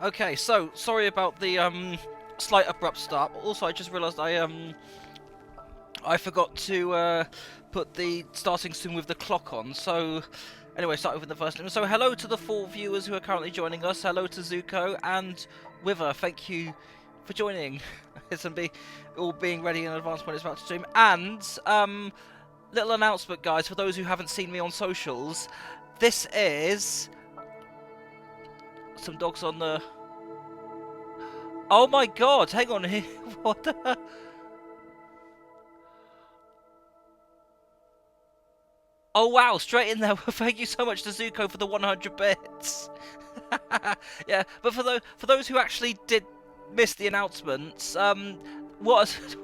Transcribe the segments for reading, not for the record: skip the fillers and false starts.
Okay, so sorry about the slight abrupt start. Also, I just realised I forgot to put the starting soon with the clock on. So anyway, starting with the first name. So hello to the 4 viewers who are currently joining us. Hello to Zuko and Wither. Thank you for joining. It's and be all being ready in advance when it's about to stream. And little announcement, guys, for those who haven't seen me on socials. This is some dogs on the. Oh my god! Hang on here. What the? Oh wow! Straight in there. Thank you so much to Zuko for the 100 bits. Yeah, but for those who actually did miss the announcements, what a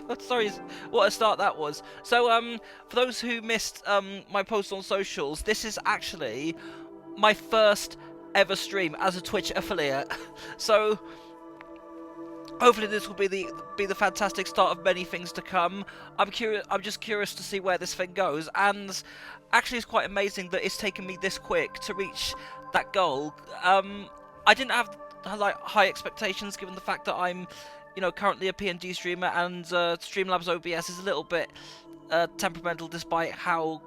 God, sorry, what a start that was. So for those who missed my post on socials, this is actually my first ever stream as a Twitch affiliate. So hopefully this will be the fantastic start of many things to come. I'm just curious to see where this thing goes, and actually it's quite amazing that it's taken me this quick to reach that goal. I didn't have like high expectations given the fact that I'm, you know, currently a PNG streamer, and Streamlabs OBS is a little bit temperamental despite how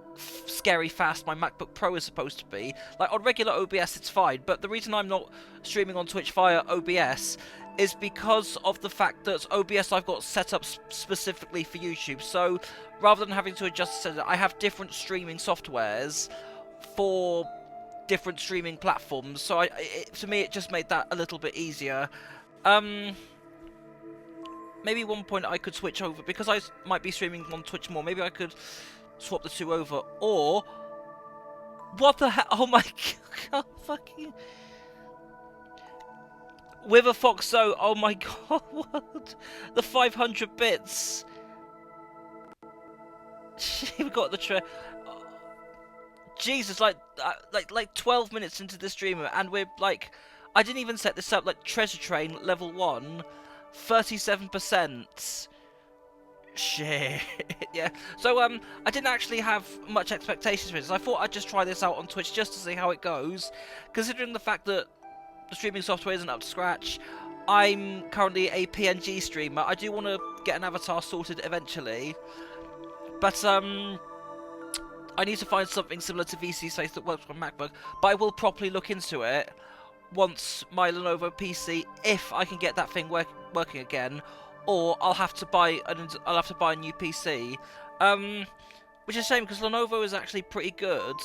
scary fast my MacBook Pro is supposed to be. Like on regular OBS it's fine, but the reason I'm not streaming on Twitch via OBS is because of the fact that OBS I've got set up specifically for YouTube. So rather than having to adjust it, I have different streaming softwares for different streaming platforms. So to me it just made that a little bit easier. Maybe one point I could switch over, because I might be streaming on Twitch more, maybe I could swap the two over, or... What the hell? Oh my god, fucking... With a Foxo, oh my god, what? The 500 bits! We got the Jesus, like 12 minutes into the streamer, and we're like... I didn't even set this up, like Treasure Train, level 1... 37%. Shit. Yeah. So I didn't actually have much expectations for this. I thought I'd just try this out on Twitch just to see how it goes. Considering the fact that the streaming software isn't up to scratch, I'm currently a PNG streamer. I do want to get an avatar sorted eventually, but I need to find something similar to VC Space that works on MacBook. But I will properly look into it once my Lenovo PC, if I can get that thing working again, or I'll have to buy a new PC. Which is a shame because Lenovo is actually pretty good.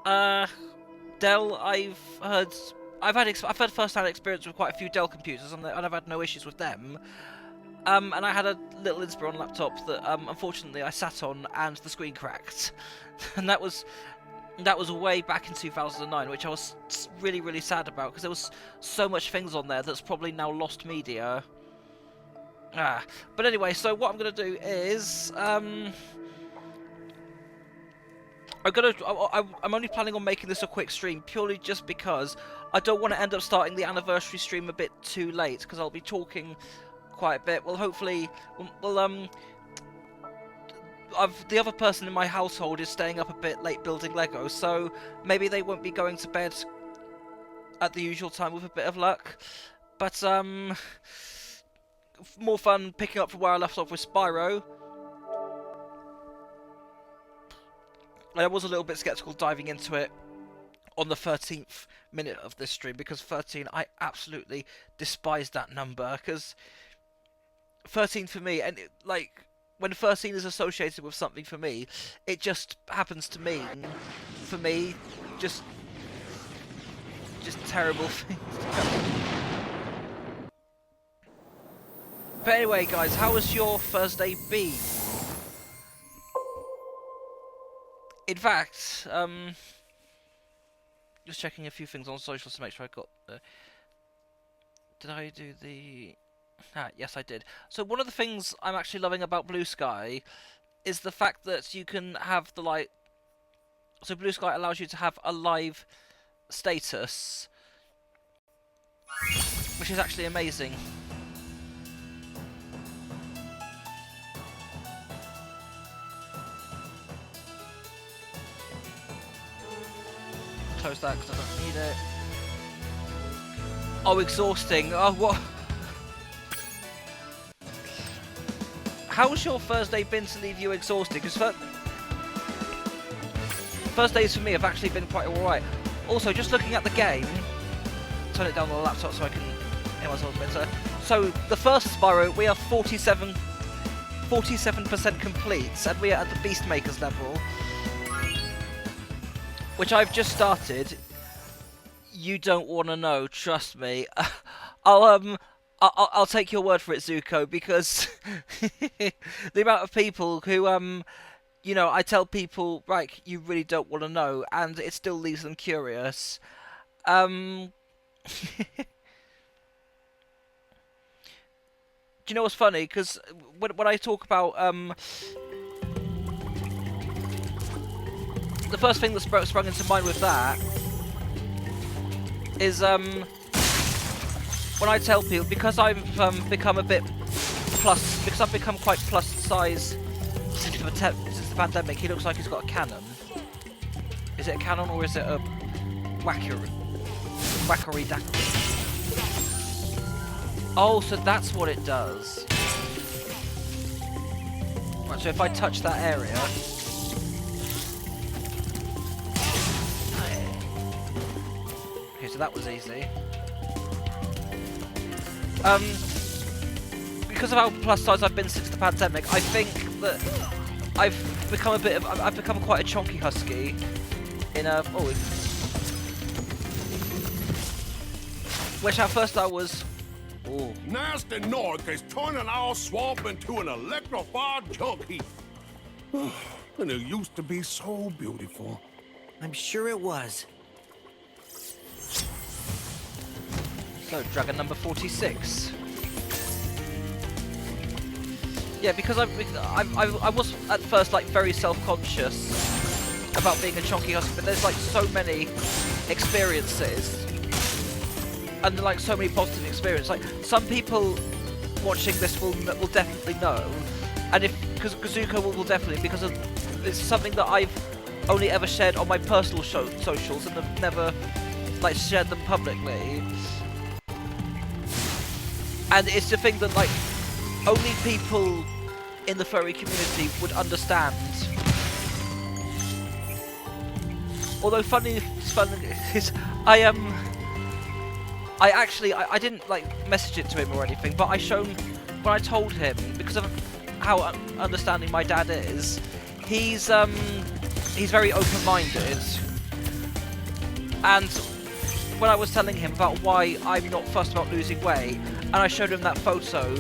Dell, I've had first-hand experience with quite a few Dell computers, and I've had no issues with them. And I had a little Inspiron laptop that unfortunately I sat on and the screen cracked, and that was way back in 2009, which I was really, really sad about, because there was so much things on there that's probably now lost media. But anyway, so what I'm going to do is... I'm only planning on making this a quick stream, purely just because I don't want to end up starting the anniversary stream a bit too late, because I'll be talking quite a bit. Well, hopefully... the other person in my household is staying up a bit late building Lego, so maybe they won't be going to bed at the usual time with a bit of luck. But, more fun picking up from where I left off with Spyro. I was a little bit skeptical diving into it on the 13th minute of this stream, because 13, I absolutely despise that number, because 13 for me, and when 13 is associated with something for me, it just happens to mean, for me, just terrible things. But anyway, guys, how has your Thursday been? In fact, just checking a few things on socials to make sure I got the... Did I do the... yes, I did. So one of the things I'm actually loving about Blue Sky is the fact that you can have the, like... So Blue Sky allows you to have a live status, which is actually amazing. Close that because I don't need it. Oh, exhausting. Oh, what? How's your first day been to leave you exhausted? Because first days for me have actually been quite alright. Also, just looking at the game, turn it down on the laptop so I can hear myself better. So, the first Spyro, we are 47% complete, and we are at the Beastmaker's level, which I've just started. You don't want to know, trust me. I'll take your word for it, Zuko, because the amount of people who you know, I tell people, right, you really don't want to know, and it still leaves them curious. Do you know what's funny? Because when I talk about the first thing that sprung into mind with that is when I tell people, because I've become a bit plus, because I've become quite plus size since the pandemic. He looks like he's got a cannon. Is it a cannon or is it a whackery dackery? Oh, so that's what it does. Right, so if I touch that area. Okay, so that was easy. Because of how plus size I've been since the pandemic, I think that I've become quite a chonky husky in a which at first I was. Oh. Nasty North is turning our swamp into an electrified junk heap. And it used to be so beautiful. I'm sure it was. So, dragon number 46. Yeah, because I was at first like very self-conscious about being a chonky husky, but there's like so many experiences and like so many positive experiences. Like some people watching this will definitely know, and because Zuko will definitely, because it's something that I've only ever shared on my personal socials and have never like shared them publicly. And it's the thing that like only people in the furry community would understand. Although funny is I didn't like message it to him or anything, but when I told him, because of how understanding my dad is, he's very open-minded, and when I was telling him about why I'm not fussed about losing weight, and I showed him that photo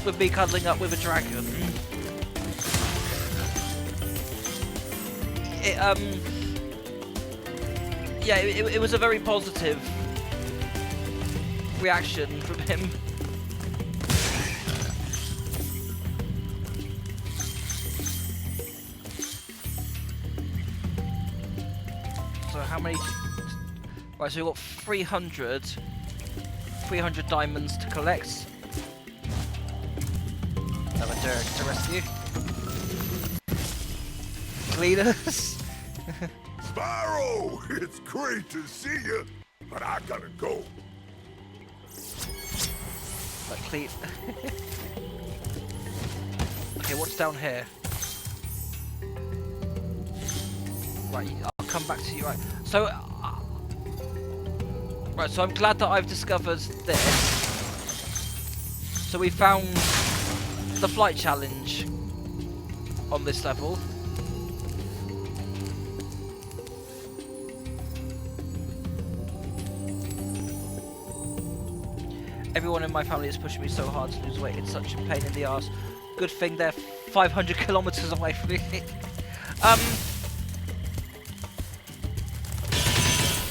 with me cuddling up with a dragon, it was a very positive reaction from him. So how many? Right, so we've got 300 diamonds to collect. Another Derek to rescue. Cleaners. Spyro, it's great to see you, but I gotta go. Like clean. Okay, what's down here? Right, I'll come back to you. Right, so. Right, so I'm glad that I've discovered this. So we found the flight challenge on this level. Everyone in my family is pushing me so hard to lose weight. It's such a pain in the ass. Good thing they're 500 kilometers away from me.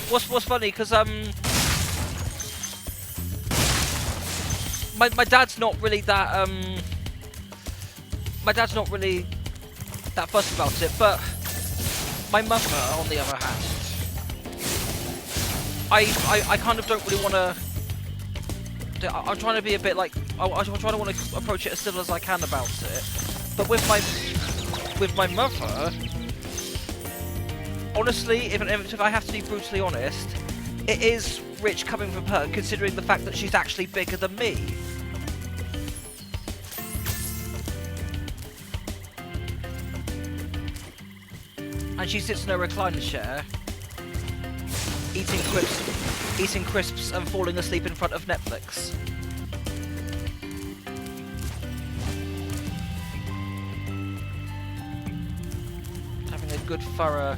What's funny? Because my dad's not really that my dad's not really that fussed about it, but my mother, on the other hand, I kind of don't really want to. I'm trying to be a bit like I'm trying to want to approach it as civil as I can about it, but with my mother, honestly, if I have to be brutally honest, it is rich coming from her, considering the fact that she's actually bigger than me. And she sits in her recliner chair, eating crisps and falling asleep in front of Netflix. Having a good thorough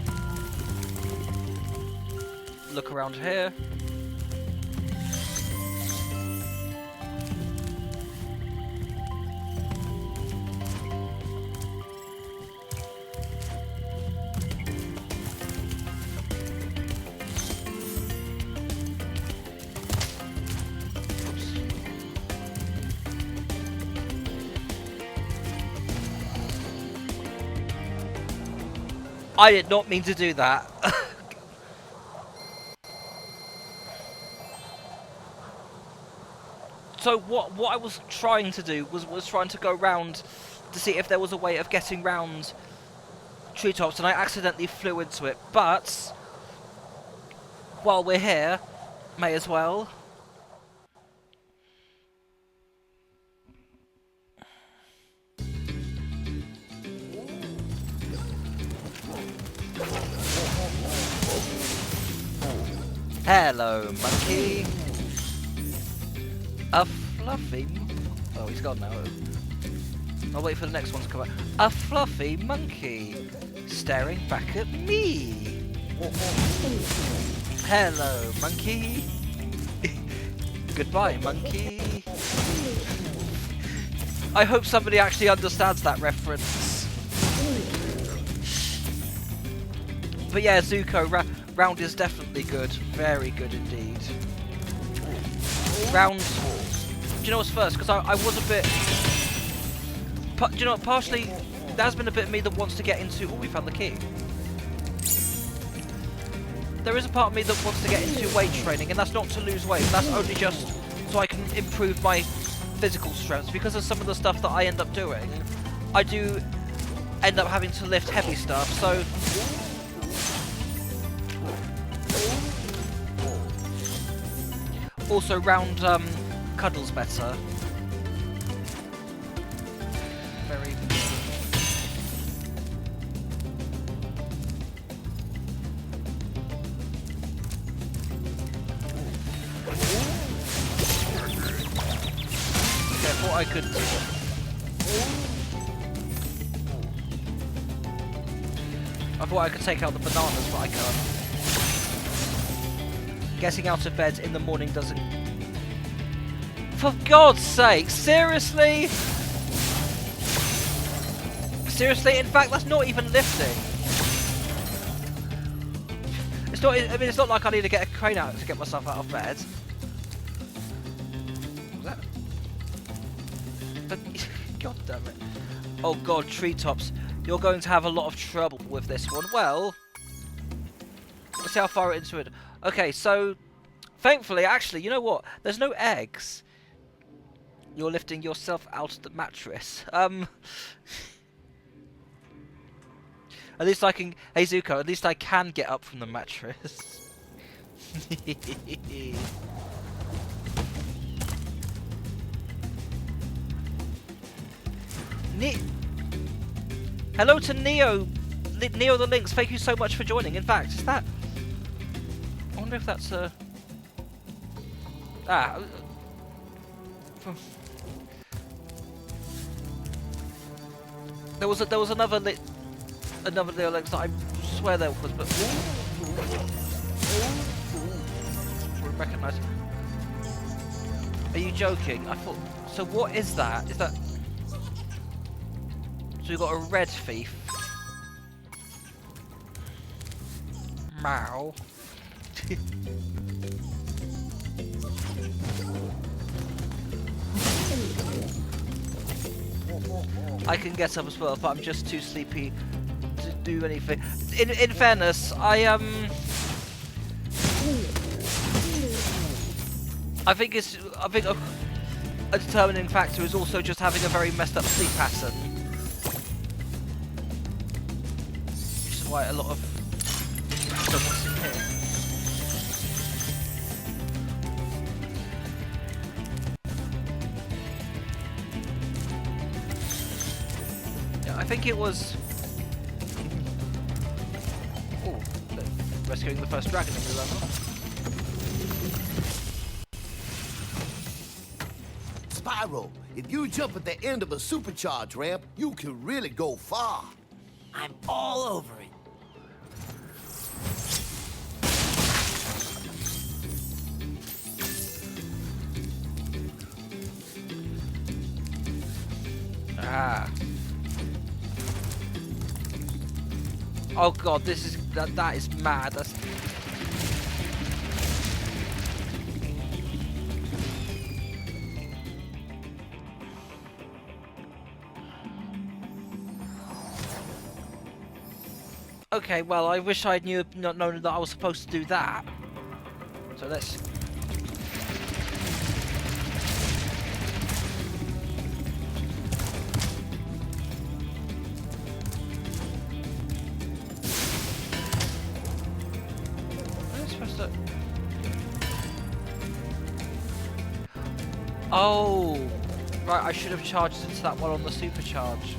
look around here. I did not mean to do that. So what I was trying to do was trying to go round to see if there was a way of getting round treetops, and I accidentally flew into it. But while we're here, may as well. Hello, monkey. A fluffy... Oh, he's gone now. I'll wait for the next one to come out. A fluffy monkey staring back at me. Hello, monkey. Goodbye, monkey. I hope somebody actually understands that reference. But yeah, Zuko, round is definitely good. Very good indeed. Round... Do you know what's first? Because I was a bit... do you know what? Partially, there's been a bit of me that wants to get into... Oh, we found the key. There is a part of me that wants to get into weight training, and that's not to lose weight. That's only just so I can improve my physical strength. Because of some of the stuff that I end up doing, I do end up having to lift heavy stuff, so... Also, round cuddles better. Very. Okay, I thought I could. I thought I could take out the bananas, but I can't. Getting out of bed in the morning doesn't... For God's sake, seriously? Seriously? In fact, that's not even lifting. It's not... I mean, it's not like I need to get a crane out to get myself out of bed. What was that? God damn it. Oh God, treetops. You're going to have a lot of trouble with this one. Well... Let's see how far into it... Okay, so, thankfully, actually, you know what? There's no eggs. You're lifting yourself out of the mattress. At least I can... Hey, Zuko, at least I can get up from the mattress. Hello to Neo. Neo the Lynx, thank you so much for joining. In fact, is that... I wonder if that's a... There was another Leo Lynx that I swear there was, but... Recognise. Are you joking? I thought... So what is that? Is that... So we've got a red thief. Meow. I can get up as well, but I'm just too sleepy to do anything. In fairness, I think a determining factor is also just having a very messed up sleep pattern, which is why a lot of stuff in here. Yeah, I think it was. Oh, rescuing the first dragon in the level. Spyro, if you jump at the end of a supercharge ramp, you can really go far. I'm all over it. Ah. Oh god, this is that is mad. That's... Okay, well, I wish I'd not known that I was supposed to do that. So let's. What am I supposed to? Oh, right. I should have charged into that one on the supercharge.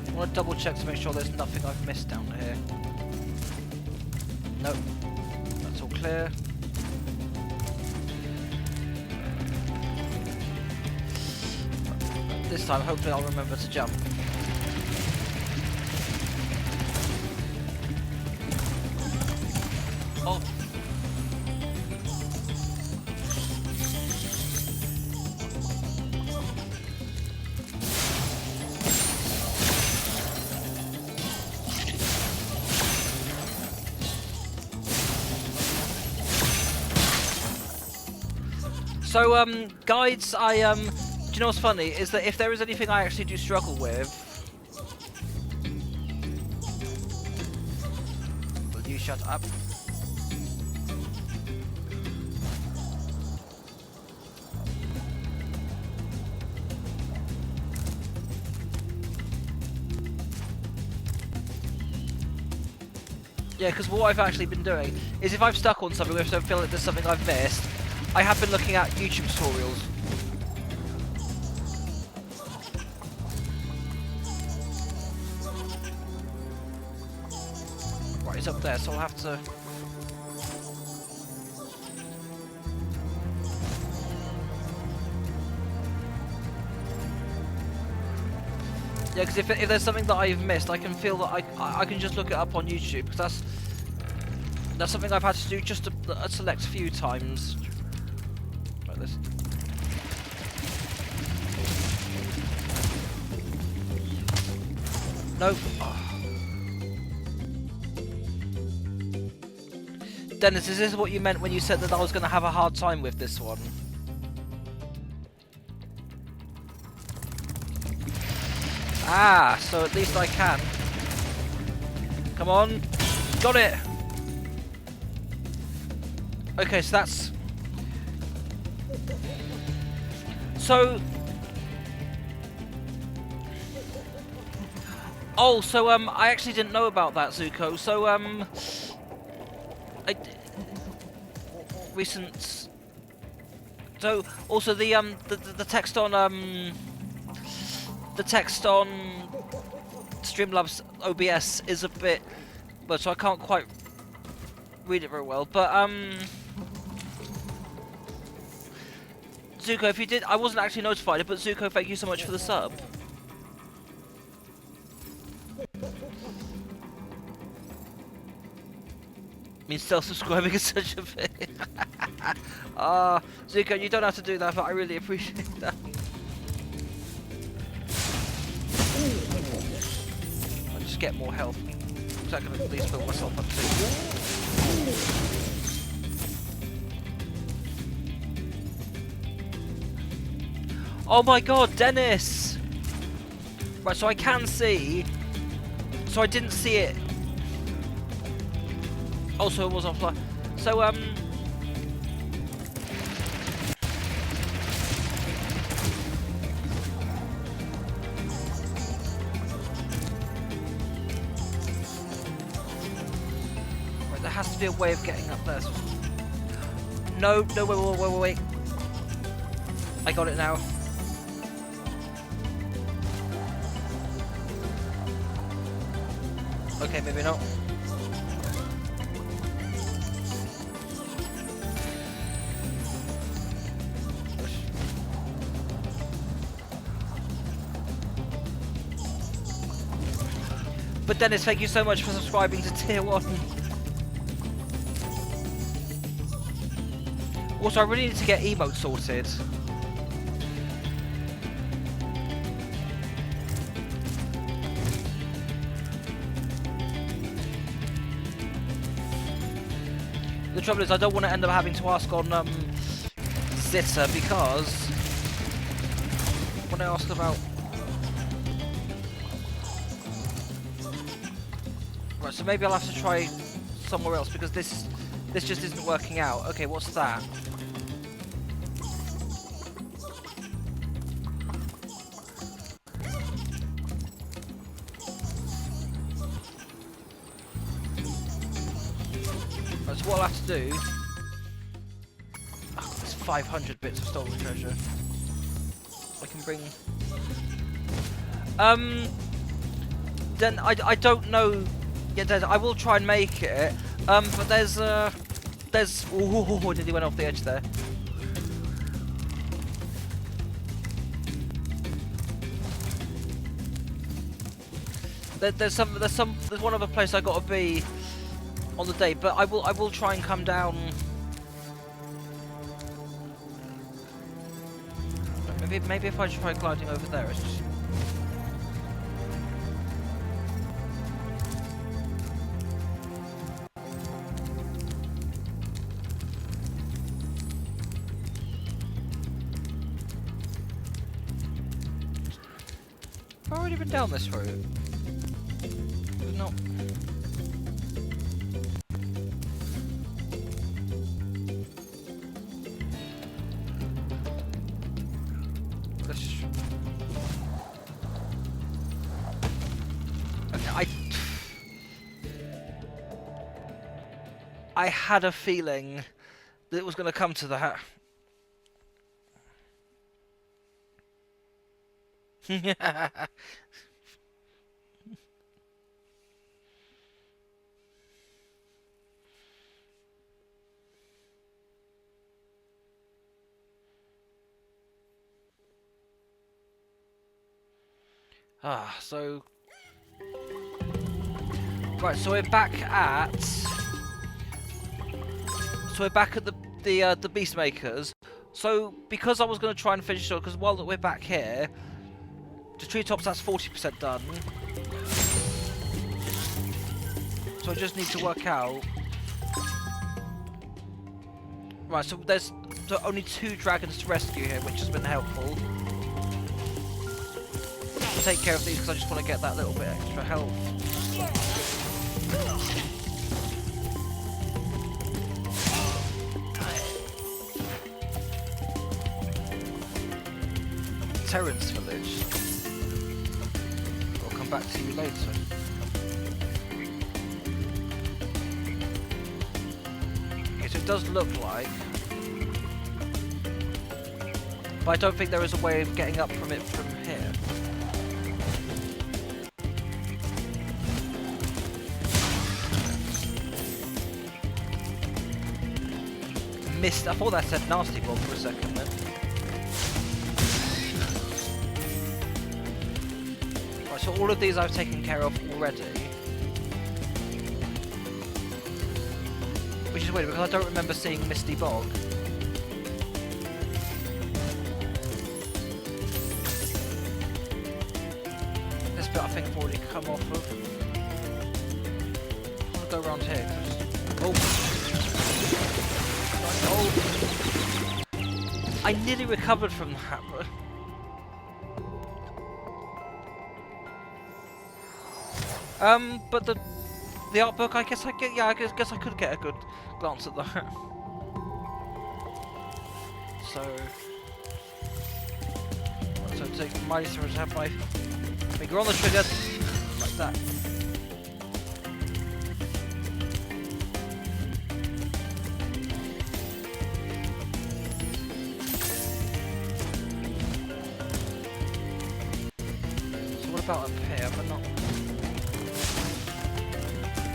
I want to double check to make sure there's nothing I've missed down here. Nope. That's all clear. This time, hopefully I'll remember to jump. Oh. So, guides, do you know what's funny? Is that if there is anything I actually do struggle with... Will you shut up? Yeah, because what I've actually been doing is if I've stuck on something or if I feel like there's something I've missed, I have been looking at YouTube tutorials. Right, it's up there, so I'll have to... Yeah, because if there's something that I've missed, I can feel that I can just look it up on YouTube, because that's something I've had to do just a select few times. Like this. Nope. Oh. Dennis, is this what you meant when you said that I was going to have a hard time with this one? Ah, so at least I can. Come on. Got it. Okay, so that's... So... Oh, so, I actually didn't know about that, Zuko. So, recent... So, also the text on, the text on Streamlabs OBS is a bit... Well, so I can't quite read it very well, but, Zuko, if you did... I wasn't actually notified, but Zuko, thank you so much for the sub. I mean, self-subscribing is such a thing. Zuko, you don't have to do that, but I really appreciate that. I'll just get more health, so I can at least build myself up too. Oh my god, Dennis! Right, so I can see... So I didn't see it Also, it was offline. So right, there has to be a way of getting up there. So... No, wait. I got it now. Okay, maybe not. But Dennis, thank you so much for subscribing to Tier 1. Also, I really need to get emotes sorted. The trouble is, I don't want to end up having to ask on Zitter because when I asked about... Right, so maybe I'll have to try somewhere else because this just isn't working out. Okay, what's that? Right, so what I'll have to do... Oh, there's 500 bits of stolen treasure. I can bring... Then I don't know... Yeah, I will try and make it. But there's... Ooh, nearly went off the edge there. There's one other place I gotta be on the day, but I will try and come down. Maybe if I try gliding over there, it's just... I've already been down this route. No. Okay, I had a feeling that it was going to come to that. So... Right, so we're back at... So we're back at the Beastmakers. So, because I was going to try and finish it, because while we're back here, the treetops, that's 40% done. So I just need to work out... Right, so there's only 2 dragons to rescue here, which has been helpful. I'll take care of these because I just want to get that little bit extra health. Terrence village. I'll come back to you later. Okay, so it does look like... But I don't think there is a way of getting up from it from here. Missed. I thought that said nasty bomb for a second then. Right, so all of these I've taken care of already. Which is weird because I don't remember seeing Misty Bog. This bit I think I've already come off of. I want to go around here. Oh! I nearly recovered from that, but the The art book, I guess I get. Yeah, I guess I could get a good glance at that. So take my to have my finger on the trigger like that. So what about up here? But not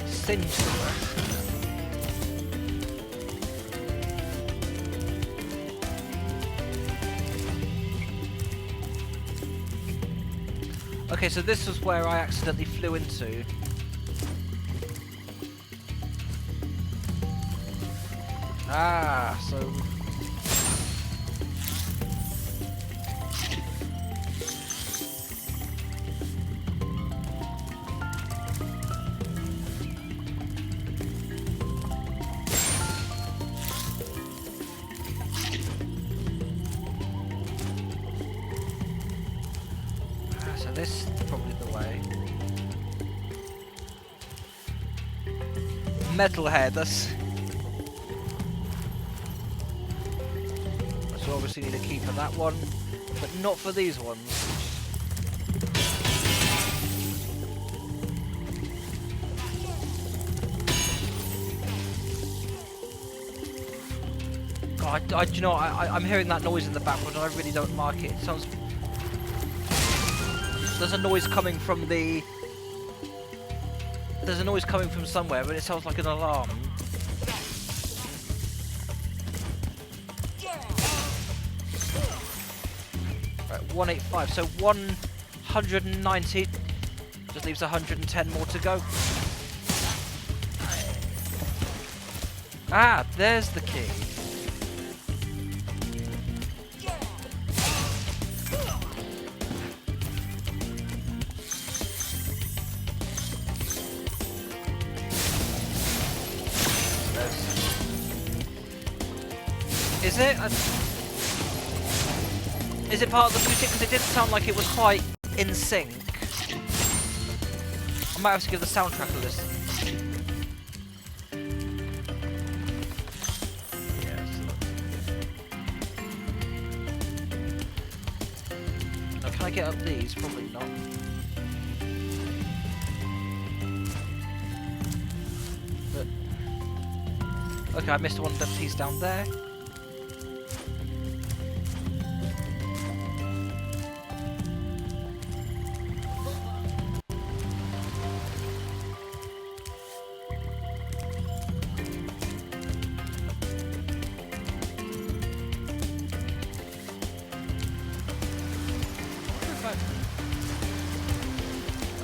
singed somewhere. Okay, so this was where I accidentally flew into. Ah, so... So this is probably the way. Metalhead, that's... So obviously need a key for that one, but not for these ones. God, do you know, I'm hearing that noise in the background and I really don't like it. It sounds... There's a noise coming from the... There's a noise coming from somewhere, but it sounds like an alarm. Right, 185, so 190. Just leaves 110 more to go. Ah, there's the key. Is it? Is it part of the music? Because it didn't sound like it was quite in sync. I might have to give the soundtrack a listen. Now, can I get up these? Probably not. But okay, I missed one piece down there.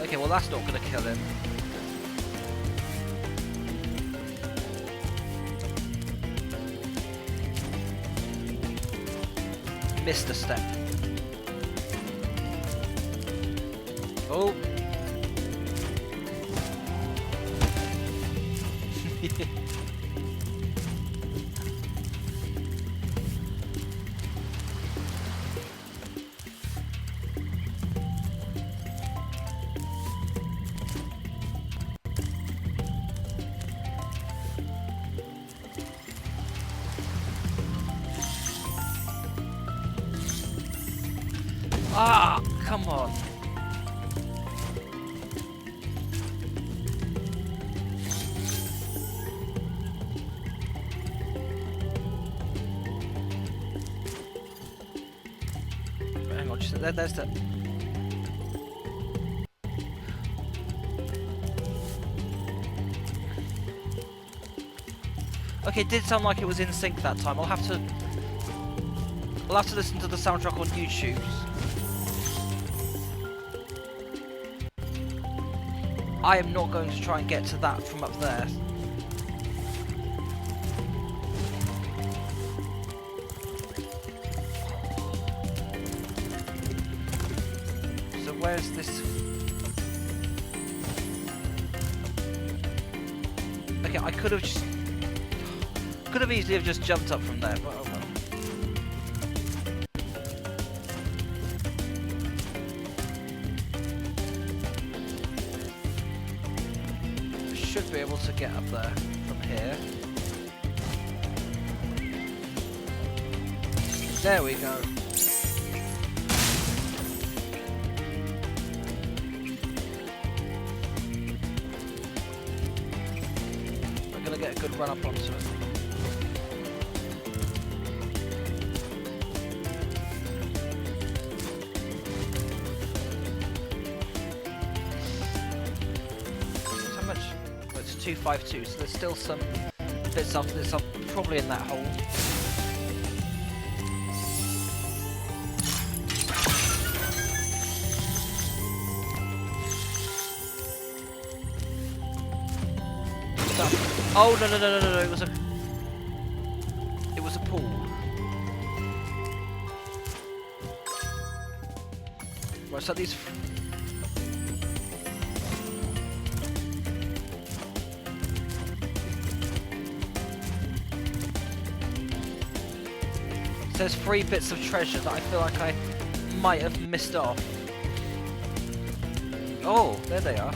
Okay, well that's not gonna kill him. Missed a step. Oh. Ah, come on. Hang on, just there's the... Okay, it did sound like it was in sync that time. I'll have to listen to the soundtrack on YouTube. I am not going to try and get to that from up there. So where's this? Okay, I could have easily have just jumped up from there, but oh well. should be able to get up there from here. There we go. We're gonna get a good run up onto it. How much? Well, it's 252, so there's still some bits of this up probably in that hole. Oh no! It was a pool. Right, so these. There's 3 bits of treasure that I feel like I might have missed off. Oh, there they are.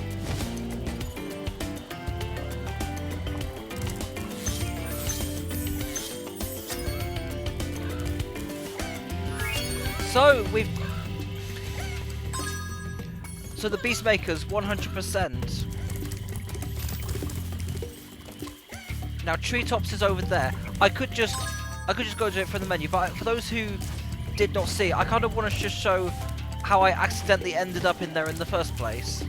So the Beastmakers 100%. Now Treetops is over there. I could just go to it from the menu, but for those who did not see, I kind of want to just show how I accidentally ended up in there in the first place.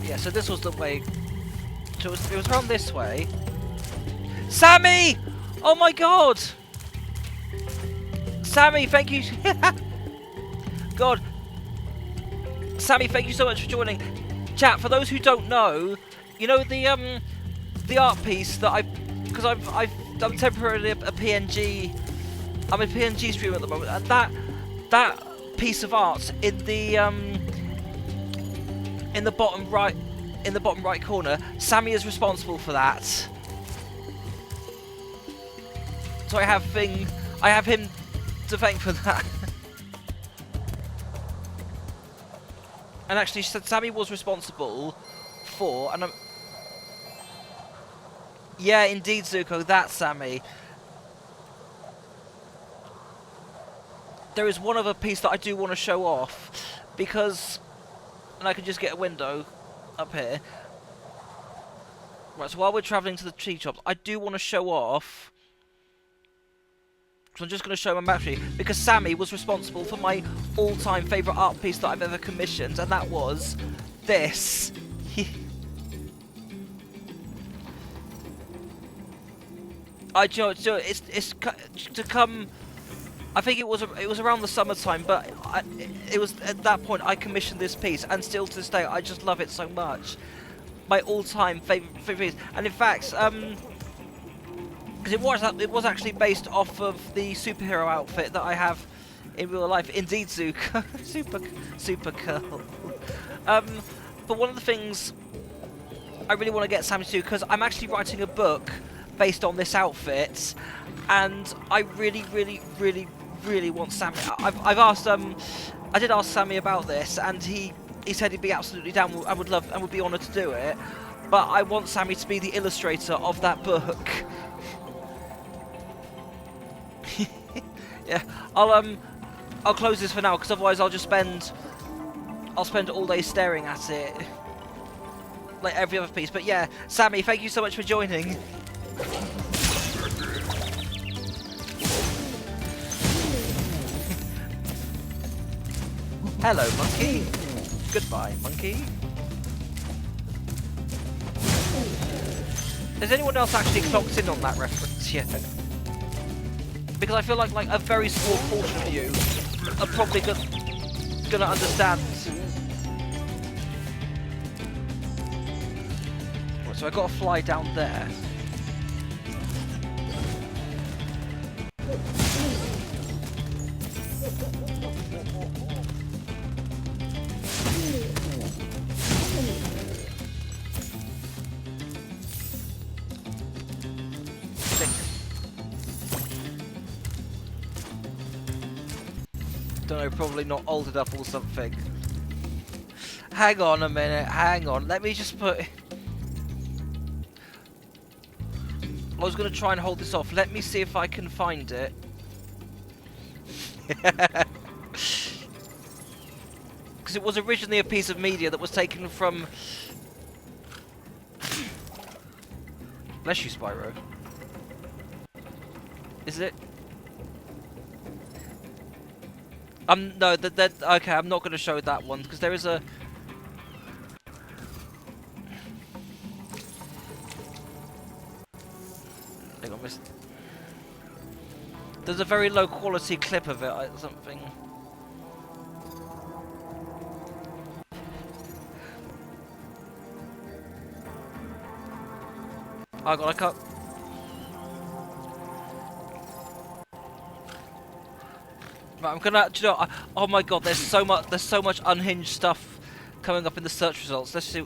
Yeah, so this was the way. So it was around this way. Sammy! Oh my god! Sammy, thank you. God. Sammy, thank you so much for joining. Chat, for those who don't know, you know the art piece that because I'm temporarily a PNG. I'm a PNG streamer at the moment, and that piece of art in the bottom right corner, Sammy is responsible for that. So I have him to thank for that. And actually, Sammy was responsible for, and yeah, indeed, Zuko, that's Sammy. There is one other piece that I do want to show off, because, and I can just get a window up here. Right, so while we're travelling to the tree shops, I do want to show off. So I'm just going to show my battery, because Sammy was responsible for my all-time favourite art piece that I've ever commissioned, and that was this. It's to come. I think it was around the summertime, but it was at that point I commissioned this piece, and still to this day I just love it so much. My all-time favourite piece, and in fact, because it was actually based off of the superhero outfit that I have in real life. Indeed, Zuko, super cool. But one of the things I really want to get Sammy to do, because I'm actually writing a book based on this outfit, and I really want Sammy. I've asked I did ask Sammy about this, and he said he'd be absolutely down and would love and would be honoured to do it. But I want Sammy to be the illustrator of that book. Yeah, I'll close this for now, because otherwise I'll spend all day staring at it, like every other piece. But yeah, Sammy, thank you so much for joining. Hello, monkey. Goodbye, monkey. Has anyone else actually clocked in on that reference yet? Because I feel like a very small portion of you are probably gonna understand. Right, so I gotta fly down there. don't know, probably not old enough or something. Hang on a minute, hang on. Let me just put... I was going to try and hold this off. Let me see if I can find it. Because it was originally a piece of media that was taken from... Bless you, Spyro. Is it? No, okay, I'm not going to show that one, because there is a... Hang on, there's a very low quality clip of it, something. Oh god, I can't... Right, I'm gonna... Do you know, oh my god, there's so much unhinged stuff coming up in the search results. Let's see...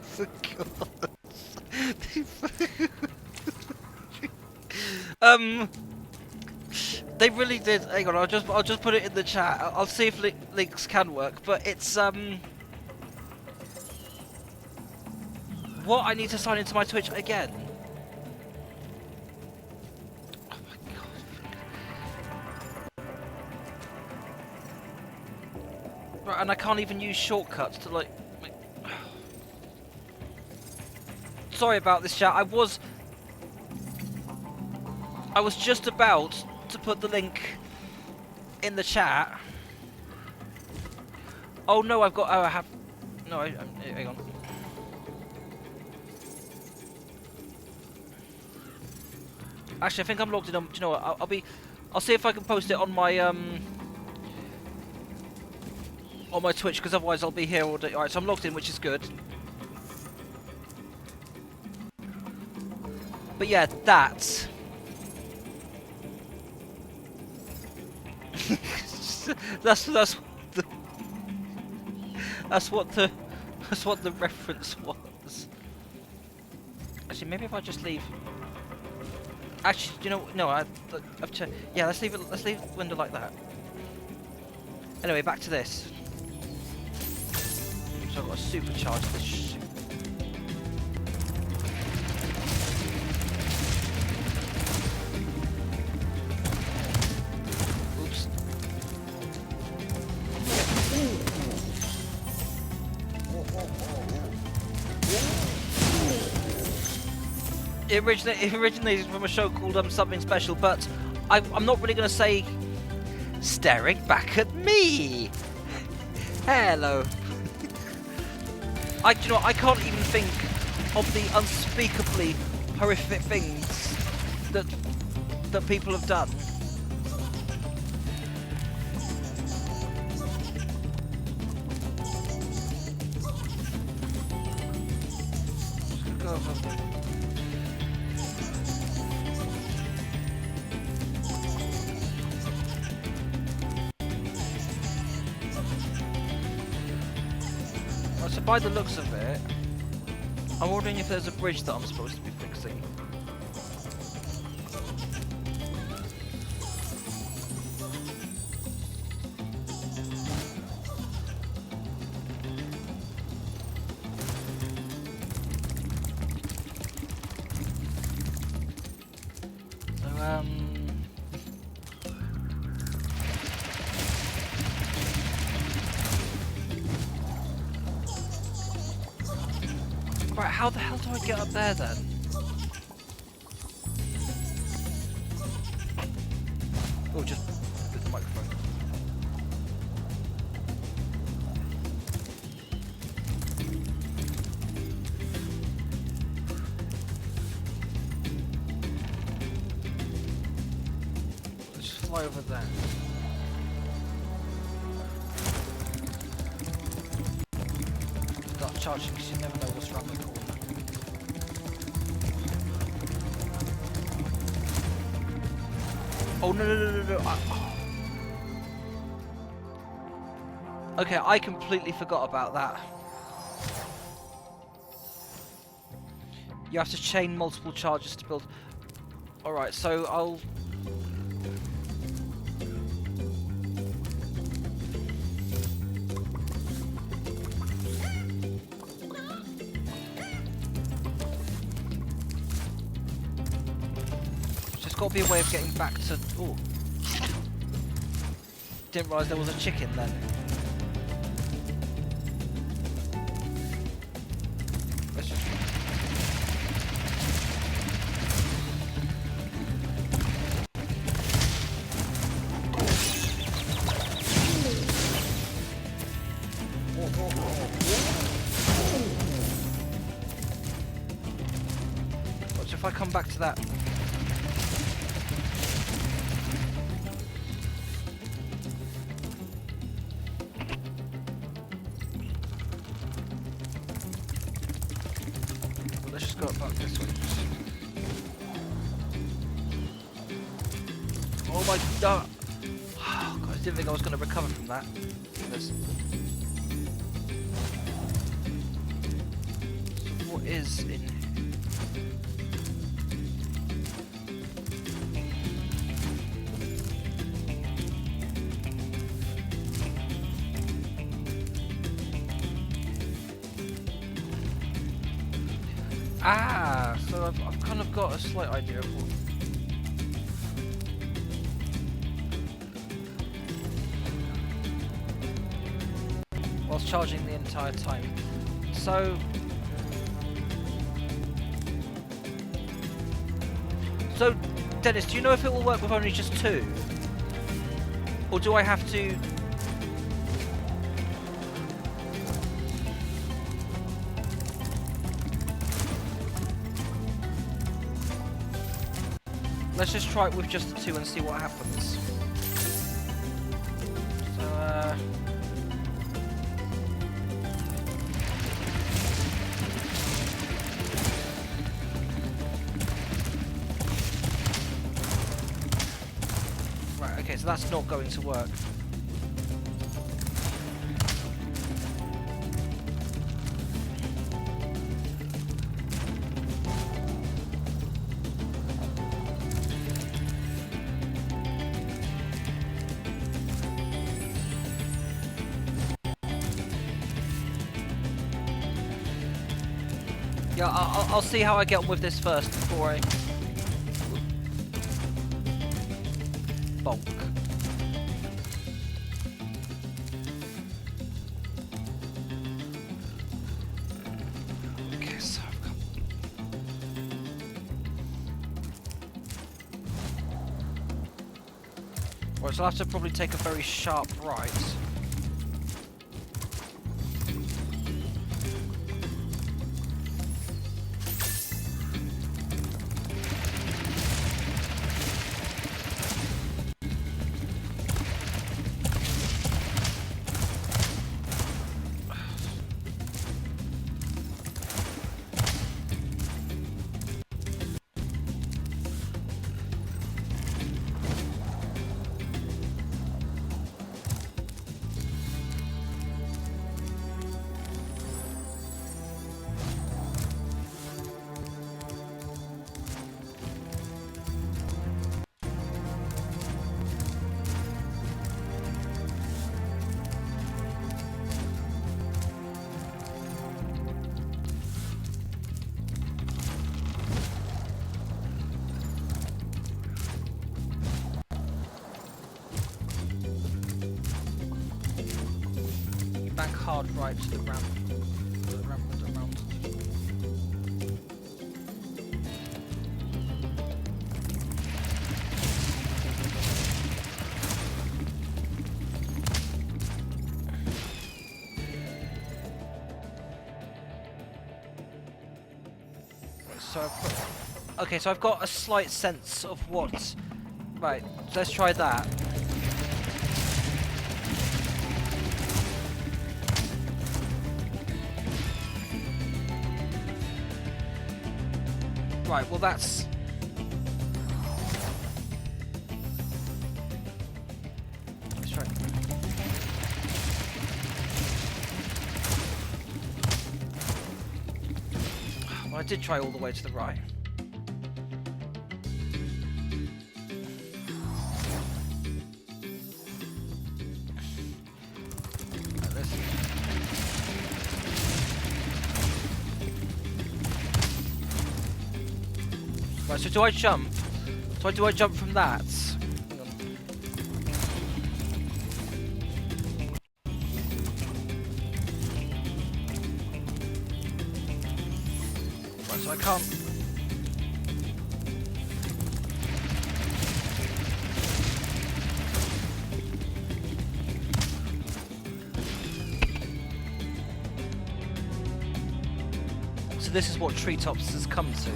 For God. They really did. Hang on, I'll just put it in the chat. I'll see if links can work. But it's what? I need to sign into my Twitch again. Oh my god. Right, and I can't even use shortcuts to like. Sorry about this, chat. I was just about to put the link in the chat. Oh no, I've got. Oh, I have. No, hang on. Actually, I think I'm logged in. Do you know what? I'll see if I can post it on my Twitch, because otherwise I'll be here all day. All right, so I'm logged in, which is good. But yeah, that's what the reference was. Actually, maybe if I just leave. Actually, you know, no, I've checked. Yeah, let's leave the window like that. Anyway, back to this. So I've got to supercharge this shit. It originated from a show called Something Special, but I'm not really going to say staring back at me. Hello. You know, I can't even think of the unspeakably horrific things that people have done. So by the looks of it, I'm wondering if there's a bridge that I'm supposed to be fixing. So, right, how the hell do I get up there then? Oh, just with the microphone. Let's just fly over there. Start charging because you never know what's around the corner. Oh no. Okay, I completely forgot about that. You have to chain multiple charges to build. Alright, so I'll... Just got to be a way of getting back to... Ooh. Didn't realise there was a chicken then. Let's just... Watch if I come back to that. Let's just go back this way. Oh my god! Oh god, I didn't think I was going to recover from that. This. So what is in here? Ah, so I've kind of got a slight idea of what... Whilst charging the entire time. So... So, Dennis, do you know if it will work with only just 2? Or do I have to... Let's just try it with just the 2 and see what happens. So, right, okay, so that's not going to work. Yeah, I'll see how I get on with this first before I... Bonk. Okay, so I've got... Right, so I'll have to probably take a very sharp right. Bank hard right to the ramp. The ramp with the mountain. So okay, so I've got a slight sense of what... Right, let's try that. Right, well that's... Let's try. I did try all the way to the right. Right, so do I jump? Do I jump from that? Hang on. Right, so I can't. So this is what Treetops has come to.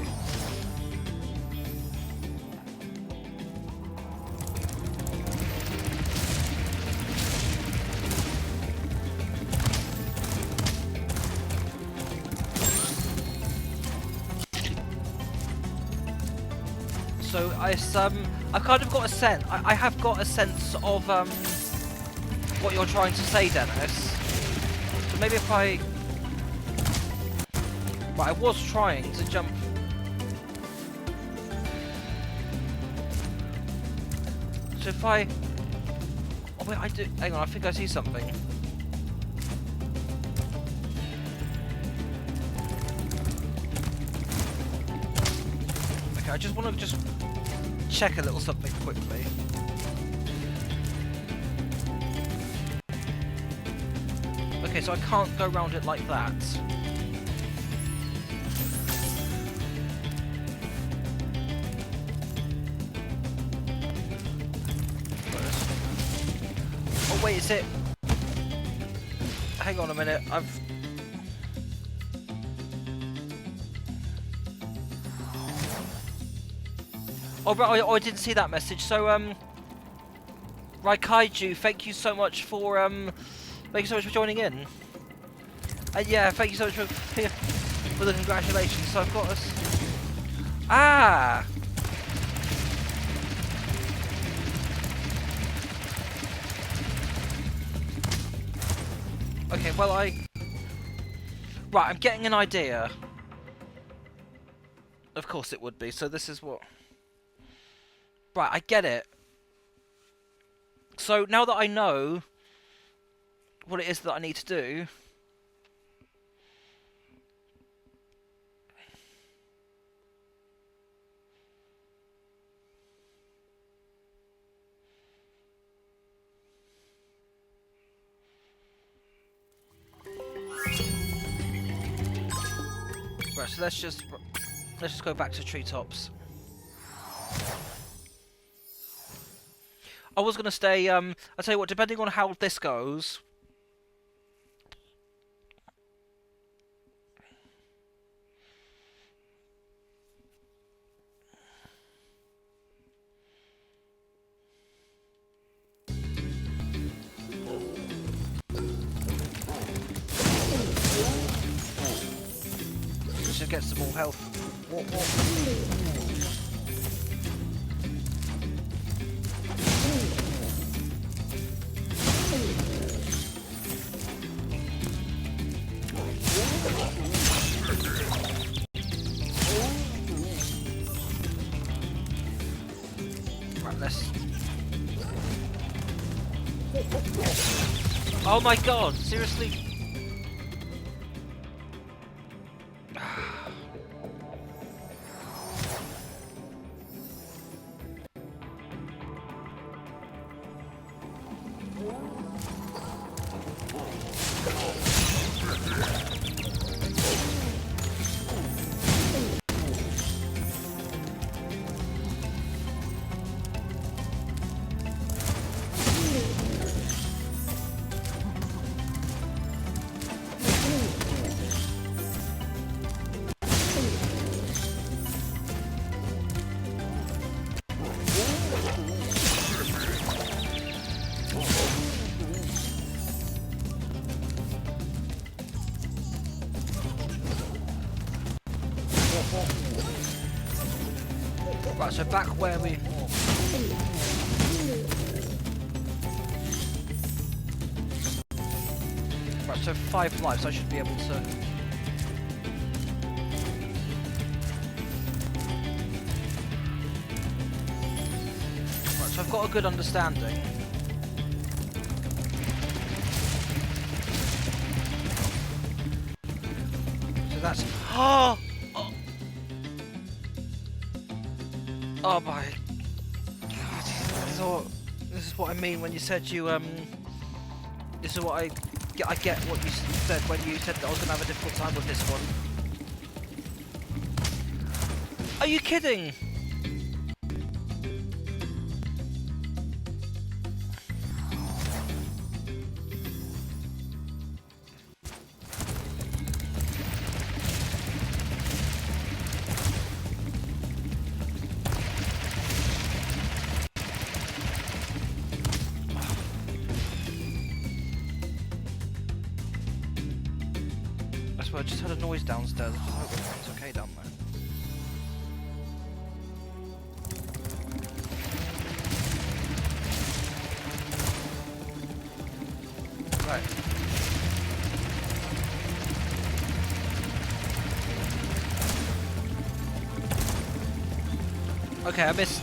So I've kind of got a sense. I have got a sense of what you're trying to say, Dennis. So maybe if I, right, I was trying to jump. So if I, oh wait, I do. Hang on, I think I see something. Okay, I just want to check a little something quickly. Okay, so I can't go around it like that. Oh wait, is it? Hang on a minute, Oh, right, I didn't see that message. So, right, Kaiju, thank you so much for joining in. Yeah, thank you so much for the congratulations. So I've got us. Ah. Okay, well right, I'm getting an idea. Of course it would be. So this is what. Right, I get it. So now that I know what it is that I need to do, right, so let's just go back to Treetops. I was gonna stay. I'll tell you what. Depending on how this goes, just get some more health. What? Right, let's. Oh my god! Seriously? Right, so back where we... Right, so 5 lives, I should be able to... got a good understanding. So that's oh my god! This is what I mean when you said you This is what I get what you said when you said that I was gonna have a difficult time with this one. Are you kidding? I swear, I just heard a noise downstairs. I hope everything's okay down there. Right. Okay, I missed.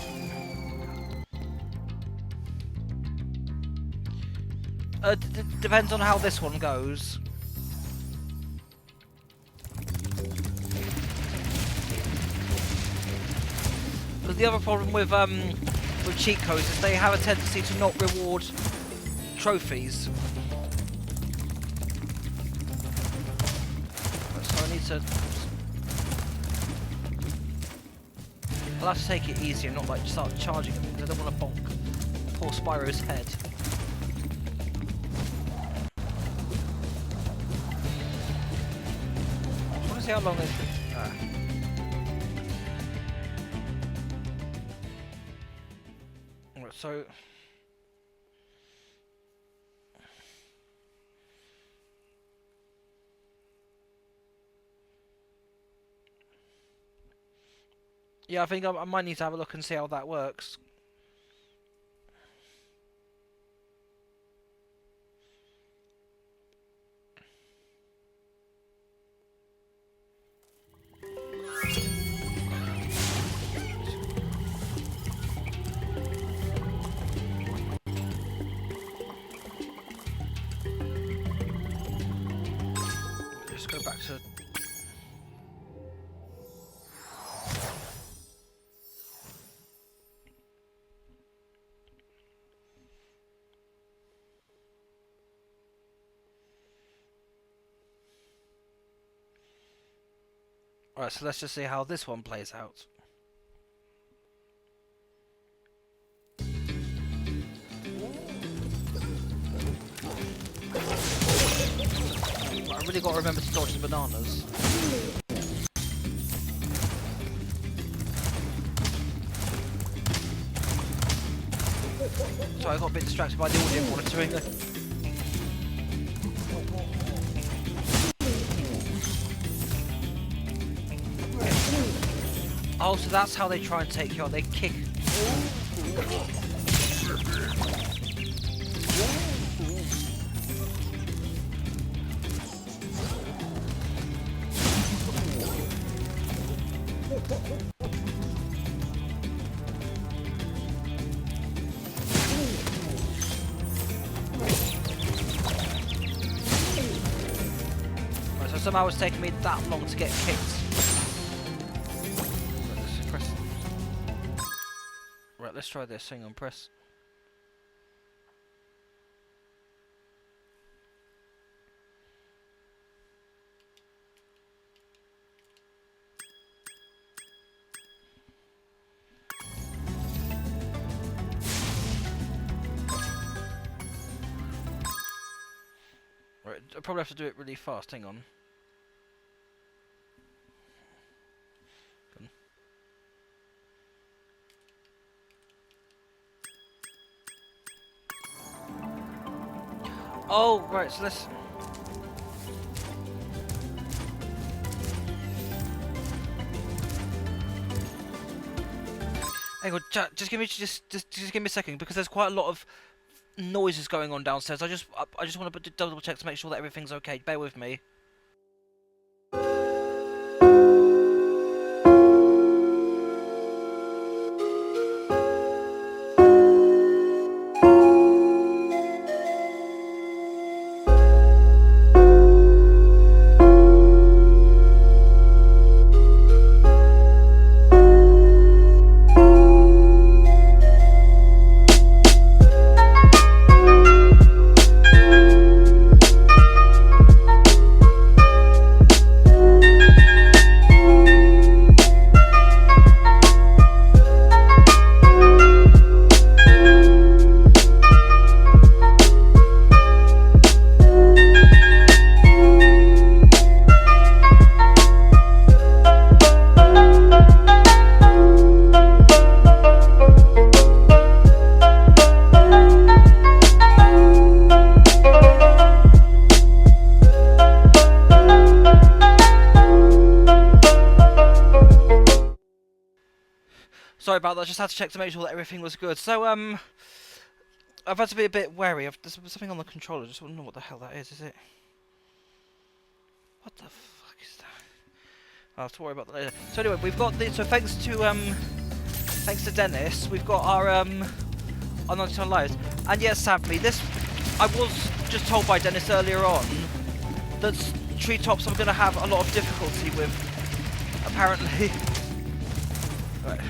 Depends on how this one goes. But the other problem with cheat codes is they have a tendency to not reward trophies. So I need to. I'll have to take it easy and not like start charging them because I don't want to bonk poor Spyro's head. I want to see how long it. So. Yeah, I think I might need to have a look and see how that works. Let's go back to. Alright, so let's just see how this one plays out. I really got to remember to dodge the bananas. Sorry, I got a bit distracted by the audio monitoring. Oh, so that's how they try and take you out. They kick. Right, so somehow it's taken me that long to get kicked. Right, let's try this. Hang on, press. Right, I probably have to do it really fast. Hang on. Oh, right, so let's... Hang on, just give me a second because there's quite a lot of noises going on downstairs. I just want to double check to make sure that everything's okay. Bear with me. about that. I just had to check to make sure that everything was good. So, I've had to be a bit wary. There's something on the controller. I just want to know what the hell that is. Is it? What the fuck is that? I'll have to worry about that later. So anyway, we've got the. So thanks to Dennis, we've got our 99 lives. And yes, sadly, this I was just told by Dennis earlier on that treetops I'm going to have a lot of difficulty with. Apparently. Right.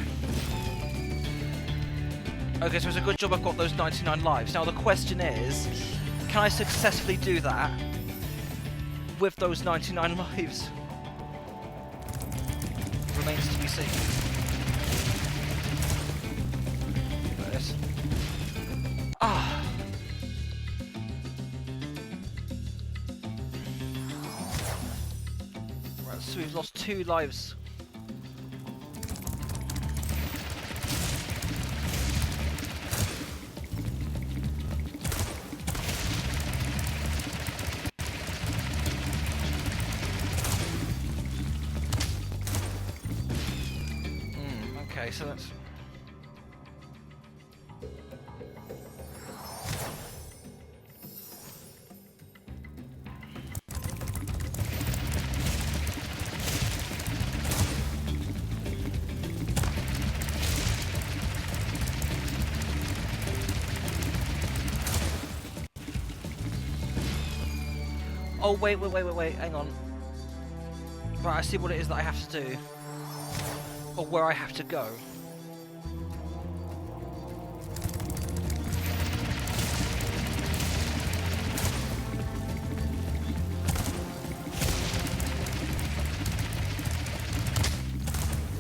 Okay, so it's a good job I've got those 99 lives. Now the question is, can I successfully do that with those 99 lives? Remains to be seen. There it is. Ah. Right, so we've lost 2 lives. Okay, so that's... Oh, wait, hang on. Right, I see what it is that I have to do. Or where I have to go.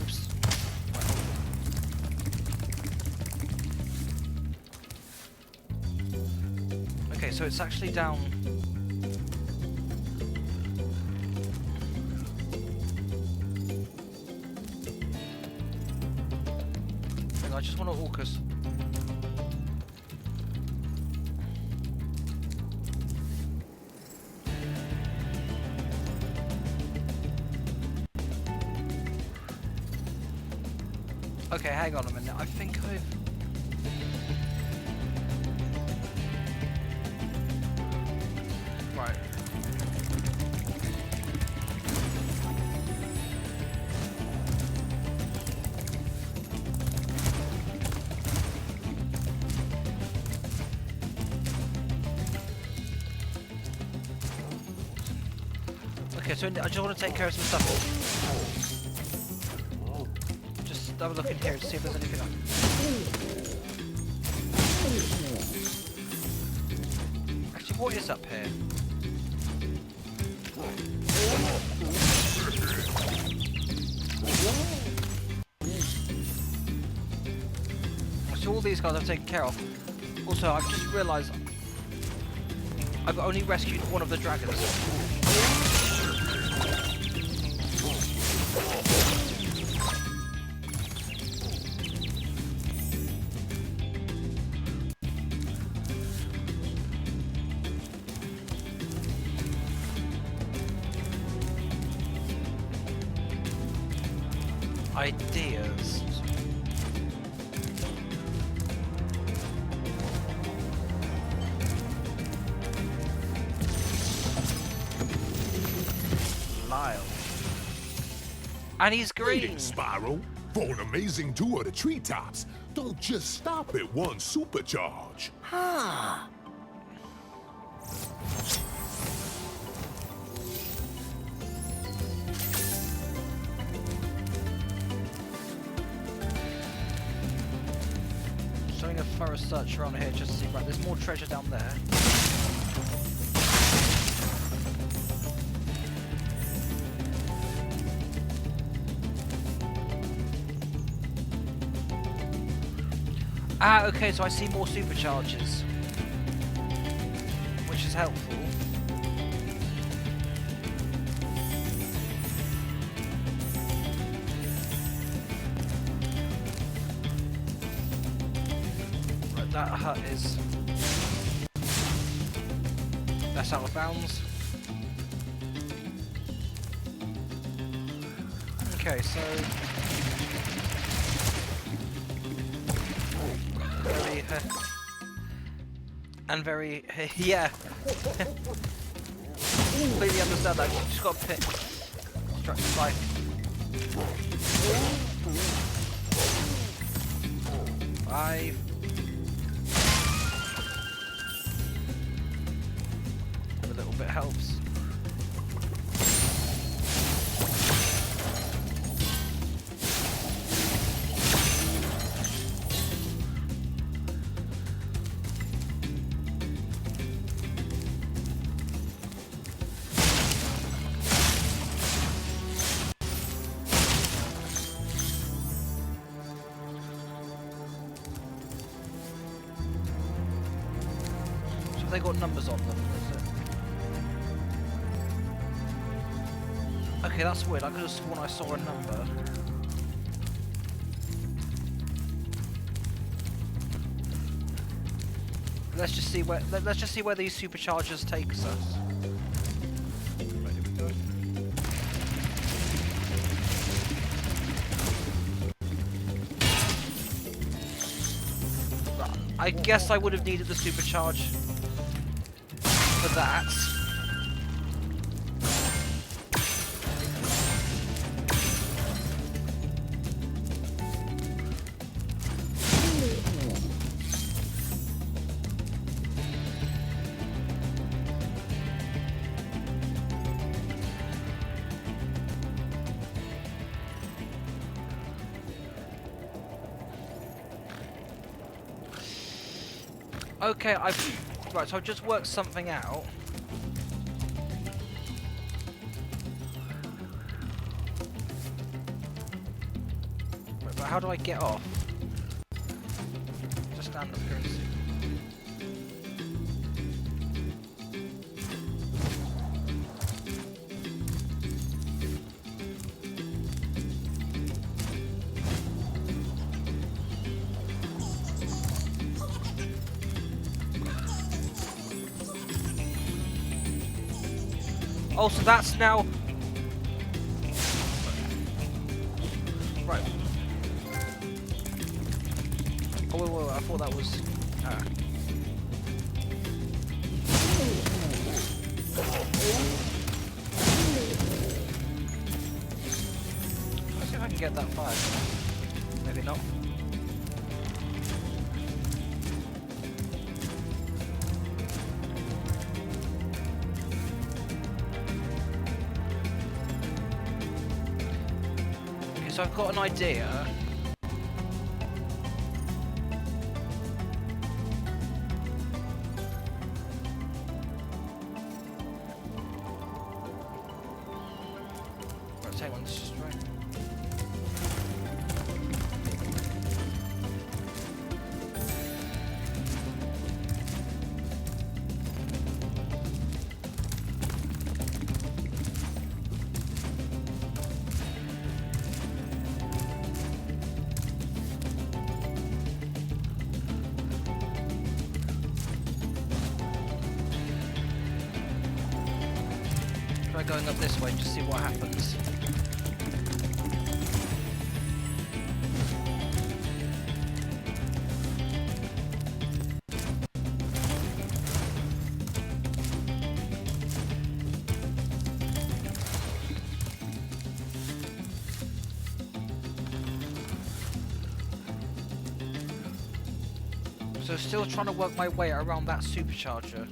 Oops. Okay, so it's actually down... I just want to AUKUS. Okay, hang on a minute. I think I've... Right. Okay, so I just want to take care of some stuff. Just have a look in here to see if there's anything up. Actually, what is up here? So all these guys I've taken care of. Also, I've just realised I've only rescued one of the dragons. Ideas. Lyle. And he's green. Greetings, Spyro. For an amazing tour of the treetops, don't just stop at one supercharge. Huh. Doing a thorough search around here just to see. Right, there's more treasure down there. Ah, okay, so I see more supercharges, which is helpful. Right, that hut is... that's out of bounds. Okay, so... very and very yeah. Completely understand that. You just got to pick. Distracted by. 5. A little bit helps. They got numbers on them, is it? Okay, that's weird. I could have sworn I saw a number. Let's just see where these superchargers takes us. Right, here we go. I guess I would have needed the supercharge for that. Okay, right, so I've just worked something out. Right, but how do I get off? Just stand up here and see. Oh, so that's now... Right. Oh, wait, I thought that was... Ah. Let's see if I can get that fire. Maybe not. So I've got an idea. Right, take one straight. Try going up this way and just see what happens. So still trying to work my way around that supercharger.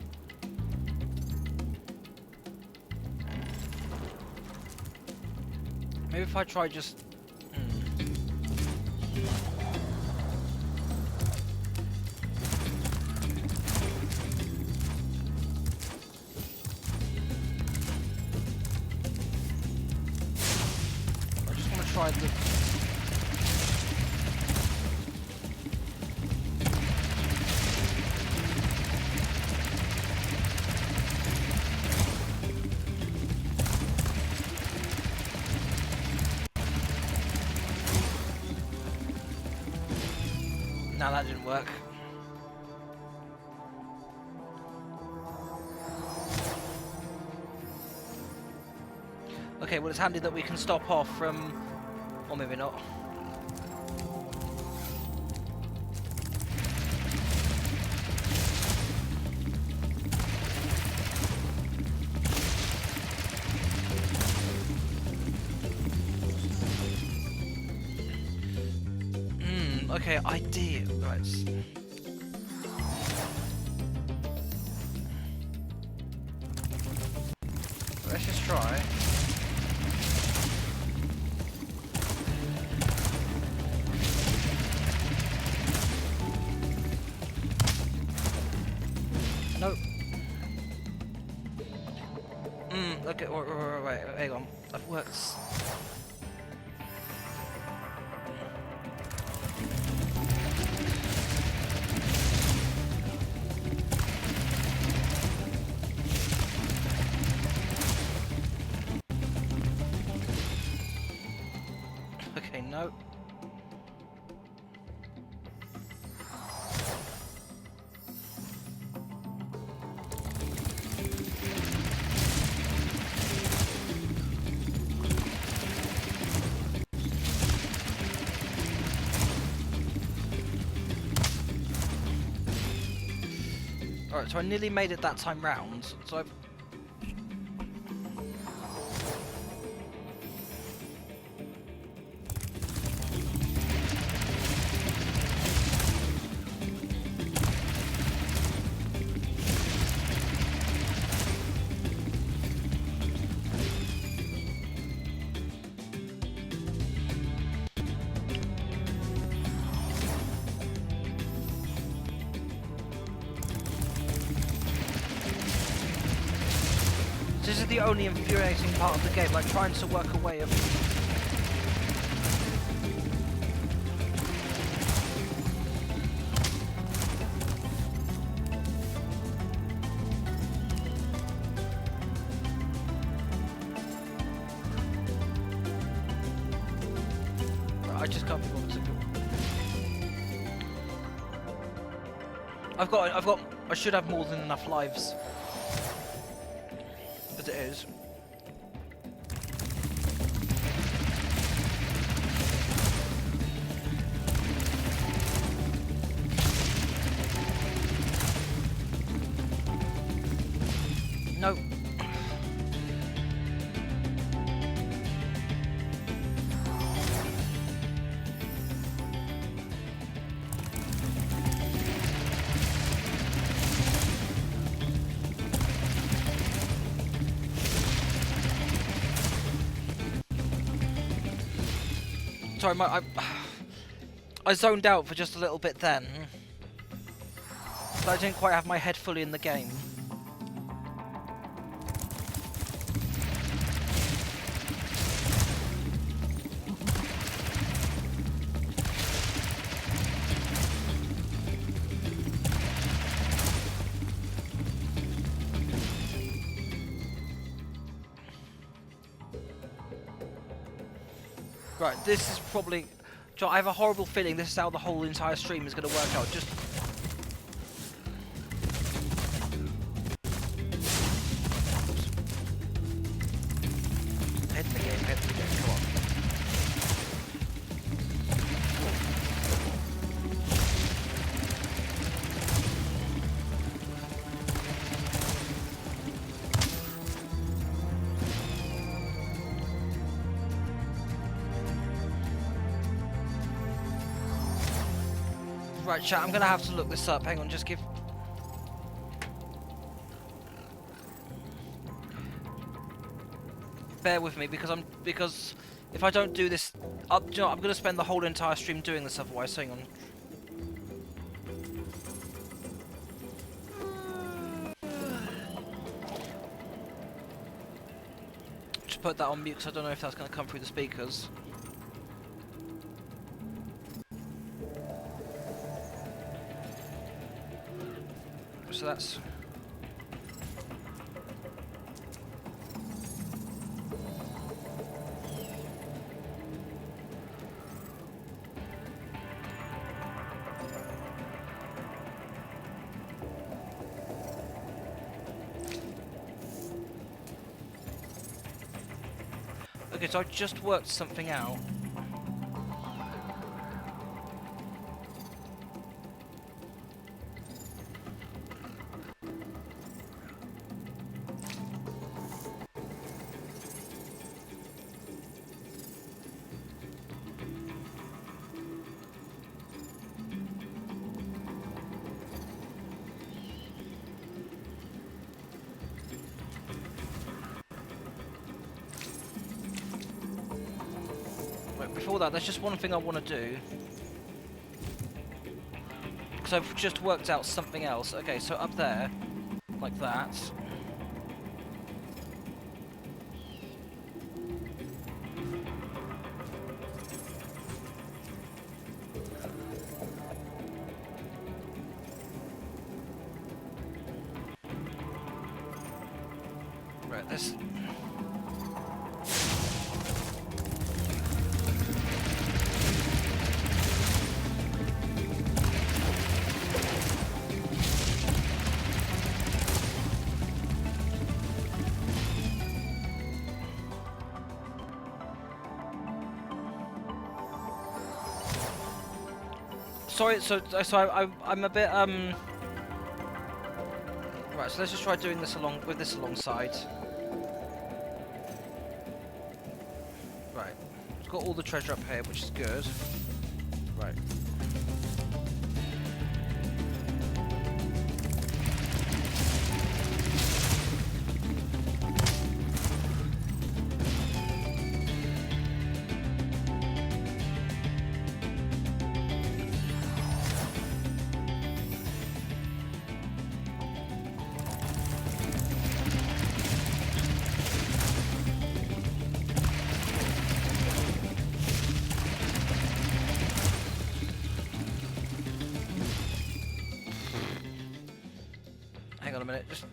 Maybe if I try just... I just want to try the... No, that didn't work. Okay, well it's handy that we can stop off from... Or maybe not. Okay, idea. Right. Let's just try. Nope. Okay, wait, hang on. That works. Okay, no. Alright, so I nearly made it that time round. So I've... This is the only infuriating part of the game, like trying to work a way of... I just can't be bothered to... I should have more than enough lives. As it is. No. Sorry, I zoned out for just a little bit then. So I didn't quite have my head fully in the game. Right, this is probably... I have a horrible feeling this is how the whole entire stream is going to work out. Just... Head in the game, come on. Right, chat, I'm gonna have to look this up. Hang on, just give... Bear with me, because if I don't do this... do you know, I'm gonna spend the whole entire stream doing this otherwise. Hang on. Just put that on mute, because I don't know if that's gonna come through the speakers. So that's... Okay, so I just worked something out. that, there's just one thing I want to do. Because I've just worked out something else. Okay, so up there, like that. Right, this. Sorry, so I'm a bit Right, so let's just try doing this alongside. Right, we've got all the treasure up here, which is good. Right. Hang on a minute, just...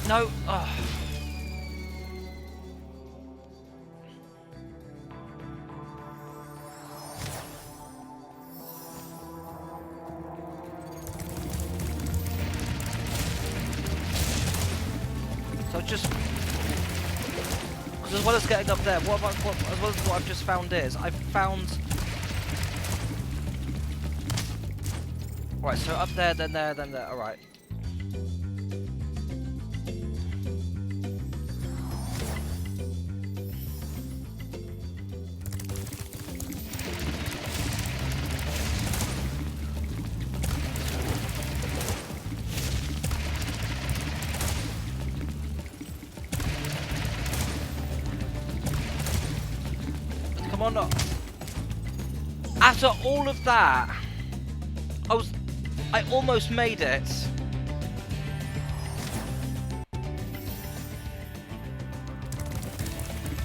No! Oh. So just... Because as well as getting up there, as well as what I've just found is, I've found... Right, so up there, then there, then there, alright. Come on up. After all of that, I almost made it.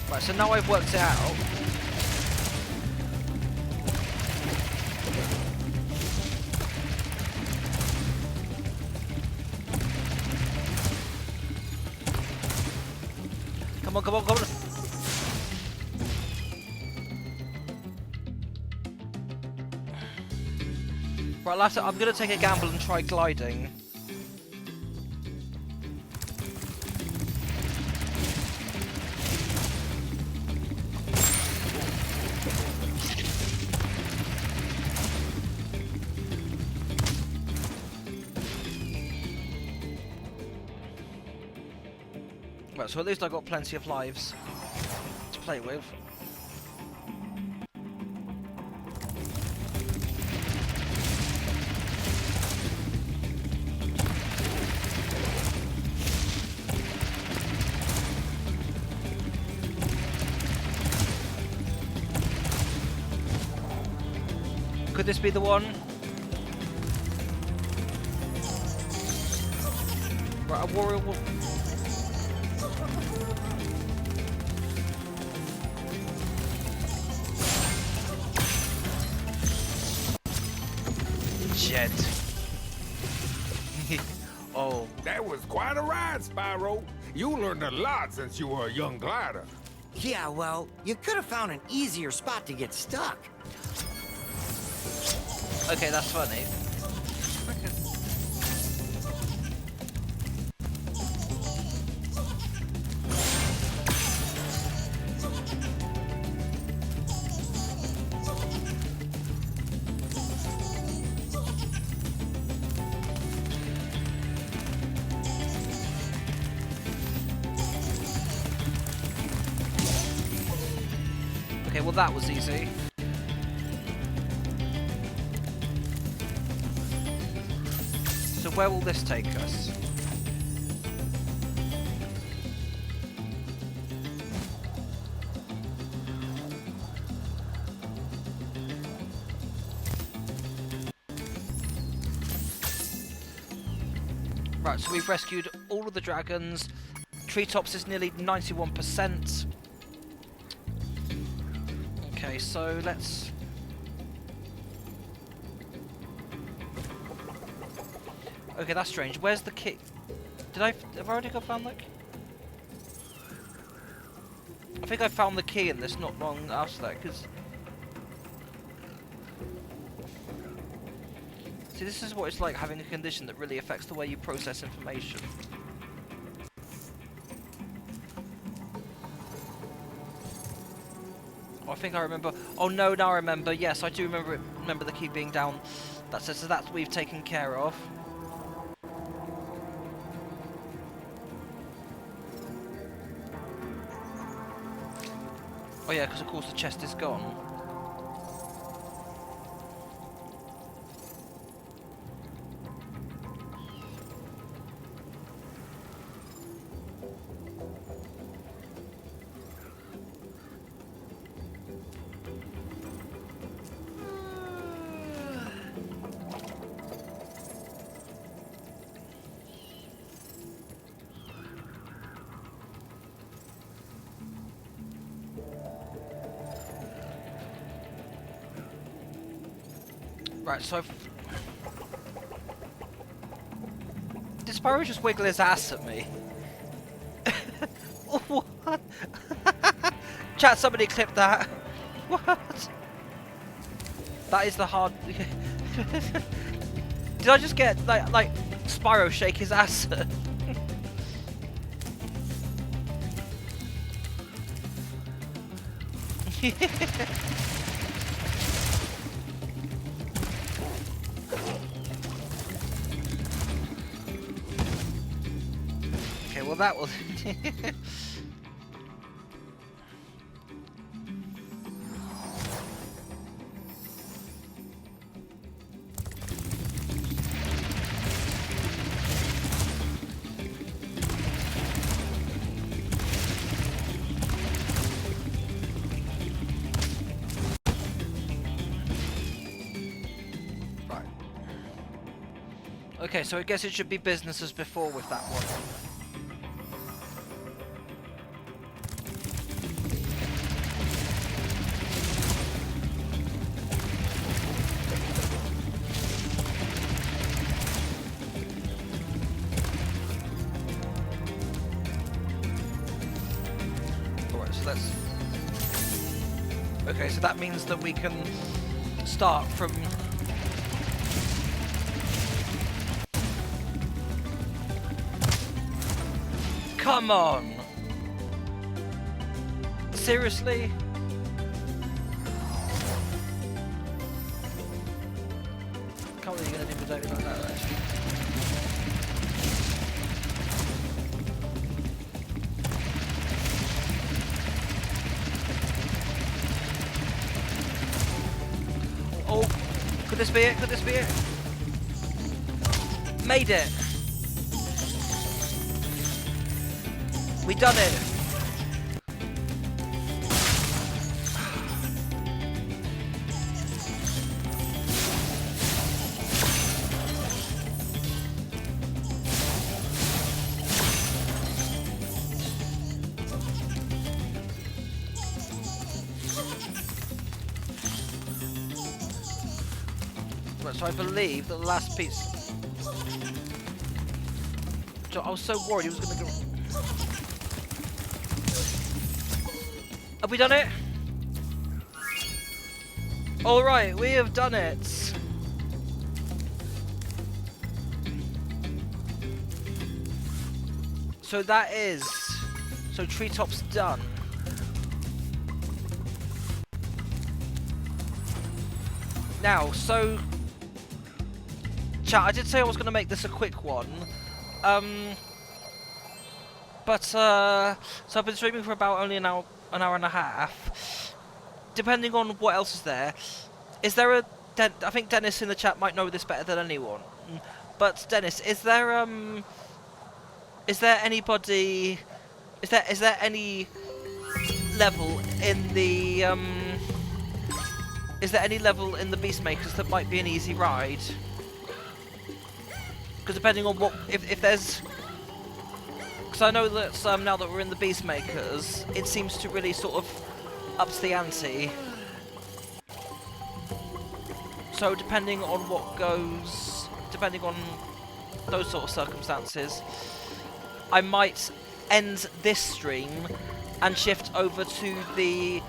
Right, so now I've worked it out. Come on, come on, come on. Right, I'm gonna take a gamble and try gliding. Right, so at least I got plenty of lives to play with. Could this be the one? Right, a warrior wolf. Jet. Oh. That was quite a ride, Spyro. You learned a lot since you were a young glider. Yeah, well, you could have found an easier spot to get stuck. Okay, that's funny. Okay, well that was easy. So where will this take us? Right, so we've rescued all of the dragons. Treetops is nearly 91%. Okay, so let's... Okay, that's strange. Where's the key? Have I already found that key? I think I found the key in this not long after that, because... See, this is what it's like having a condition that really affects the way you process information. Oh, I think I remember... Oh no, now I remember. Yes, I do remember the key being down. That says so that we've taken care of. Oh yeah, because of course the chest is gone. Right, so did Spyro just wiggle his ass at me? What? Chat, somebody clip that. What? That is the hard... Did I just get, like Spyro shake his ass at? Okay, well that was... Right. Okay, so I guess it should be business as before with that one. Okay, so that means that we can start from... Come on! Seriously? Can't believe you're gonna do the daily like that, actually. Oh, could this be it? Could this be it? Made it! We done it! Right, so I believe that the last piece... I was so worried he was going to go... Have we done it? Alright, we have done it. So that is... So Treetop's done. Now, so... Chat, I did say I was going to make this a quick one. So I've been streaming for about only an hour and a half. depending on what else is there a... I think Dennis in the chat might know this better than anyone. But Dennis, is there anybody... Is there any level in the is there any level in the Beastmakers that might be an easy ride? Because depending on what, if there's, because I know that now that we're in the Beastmakers, it seems to really sort of ups the ante. So depending on what goes, depending on those sort of circumstances, I might end this stream and shift over to the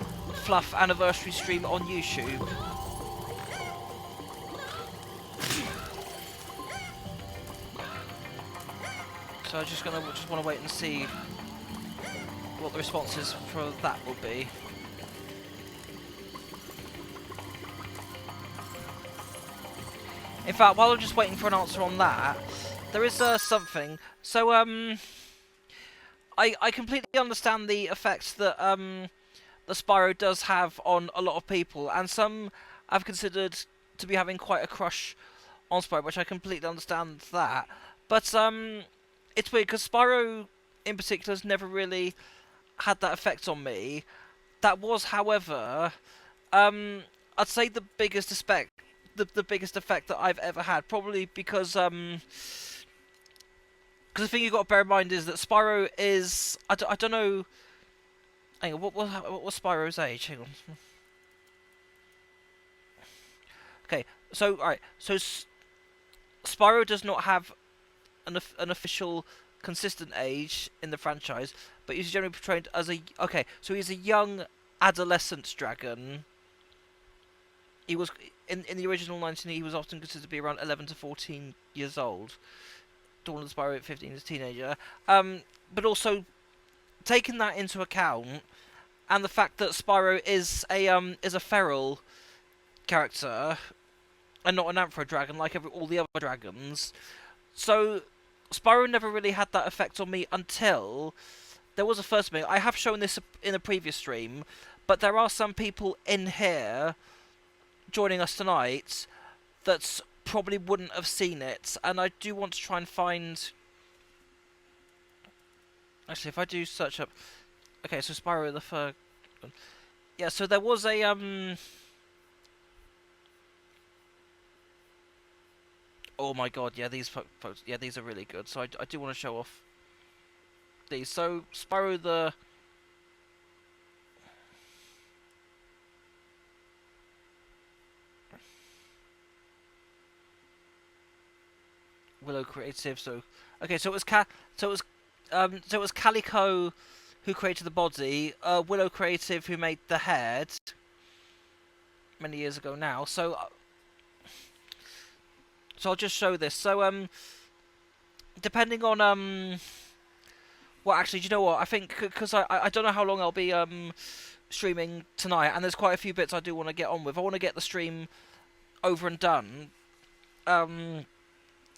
Fluff anniversary stream on YouTube. So I just want to wait and see what the responses for that will be. In fact, while I'm just waiting for an answer on that, there is something. So I completely understand the effects that the Spyro does have on a lot of people, and some I've considered to be having quite a crush on Spyro, which I completely understand that. But it's weird because Spyro in particular has never really had that effect on me. That was, however, I'd say the biggest effect, the biggest effect that I've ever had, probably because the thing you've got to bear in mind is that Spyro is... I don't know... Hang on, what was Spyro's age? Hang on. Okay, so, alright. So, Spyro does not have an official, consistent age in the franchise, but he's generally portrayed as a... Okay, so he's a young adolescent dragon. He was... In the original 19, he was often considered to be around 11 to 14 years old. Dawn of the Spyro at 15 as a teenager. But also, taking that into account, and the fact that Spyro is a feral character, and not an Amphro dragon like all the other dragons, so Spyro never really had that effect on me until there was a first meeting. I have shown this in a previous stream, but there are some people in here joining us tonight that probably wouldn't have seen it, and I do want to try and find... Actually, if I do search up... Okay, so Spyro the Fur... Yeah, so there was a, Oh my god, yeah, these photos... Yeah, these are really good, so I do want to show off these. So, Spyro the... Willow Creative. So okay, so it was Calico who created the body, Willow Creative who made the head many years ago now. So I'll just show this. So depending on well, actually, do you know what? I think because I don't know how long I'll be streaming tonight, and there's quite a few bits I do want to get on with. I want to get the stream over and done.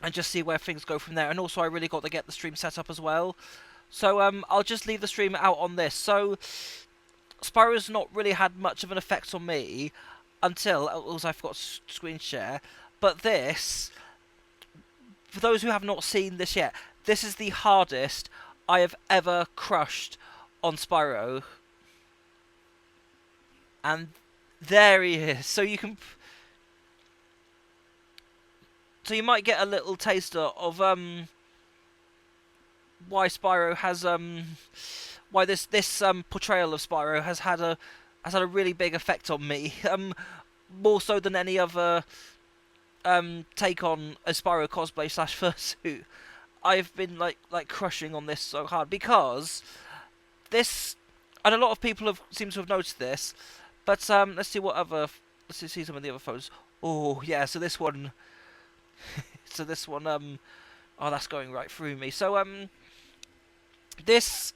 And just see where things go from there. And also I really got to get the stream set up as well. So I'll just leave the stream out on this. So Spyro's not really had much of an effect on me until... Also, I forgot to screen share. But this, for those who have not seen this yet, this is the hardest I have ever crushed on Spyro. And there he is. So you can... So you might get a little taster of why Spyro has why this portrayal of Spyro has had a really big effect on me, more so than any other take on a Spyro cosplay / fursuit. I've been like crushing on this so hard because this, and a lot of people seem to have noticed this. But let's see some of the other photos. Oh yeah, so this one. So this one, oh, that's going right through me. So, this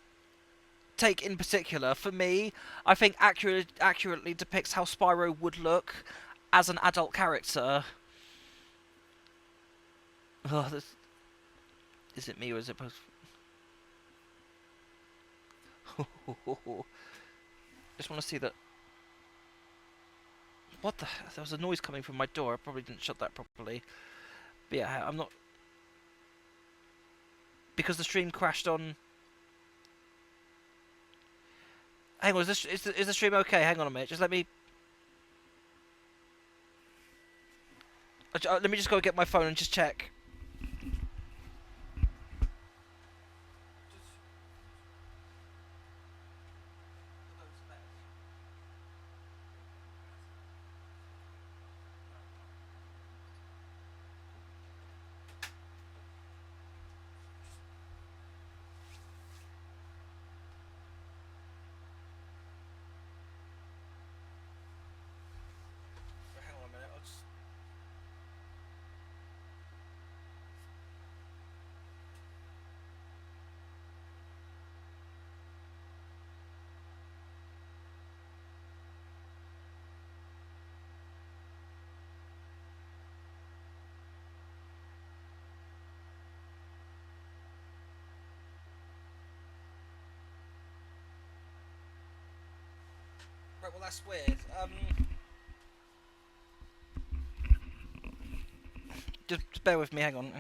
take in particular, for me, I think accurately depicts how Spyro would look as an adult character. Oh, is it me or is it both? Just want to see that. What the? There was a noise coming from my door. I probably didn't shut that properly. But yeah, I'm not... Because the stream crashed on... Hang on, is the stream okay? Hang on a minute. Just let me... Let me just go get my phone and just check. Hang on a minute. I'll just... Right, well that's weird. Just bear with me, hang on.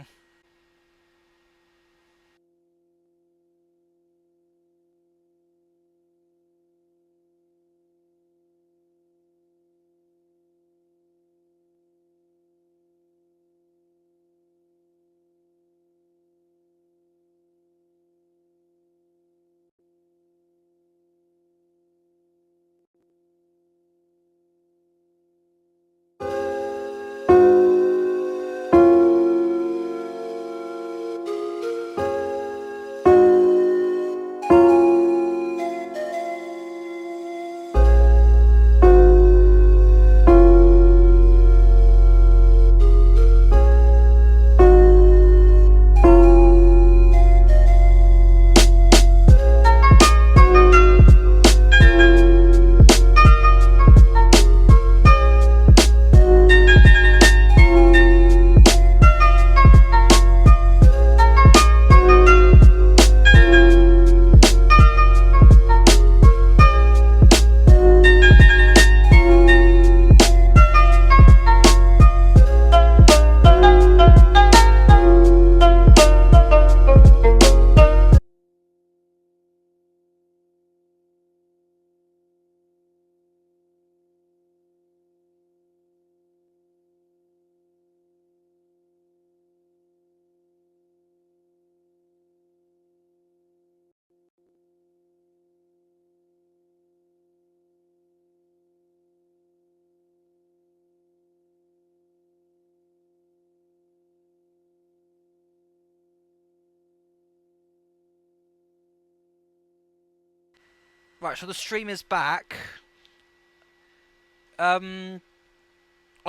Right, so the stream is back. I'll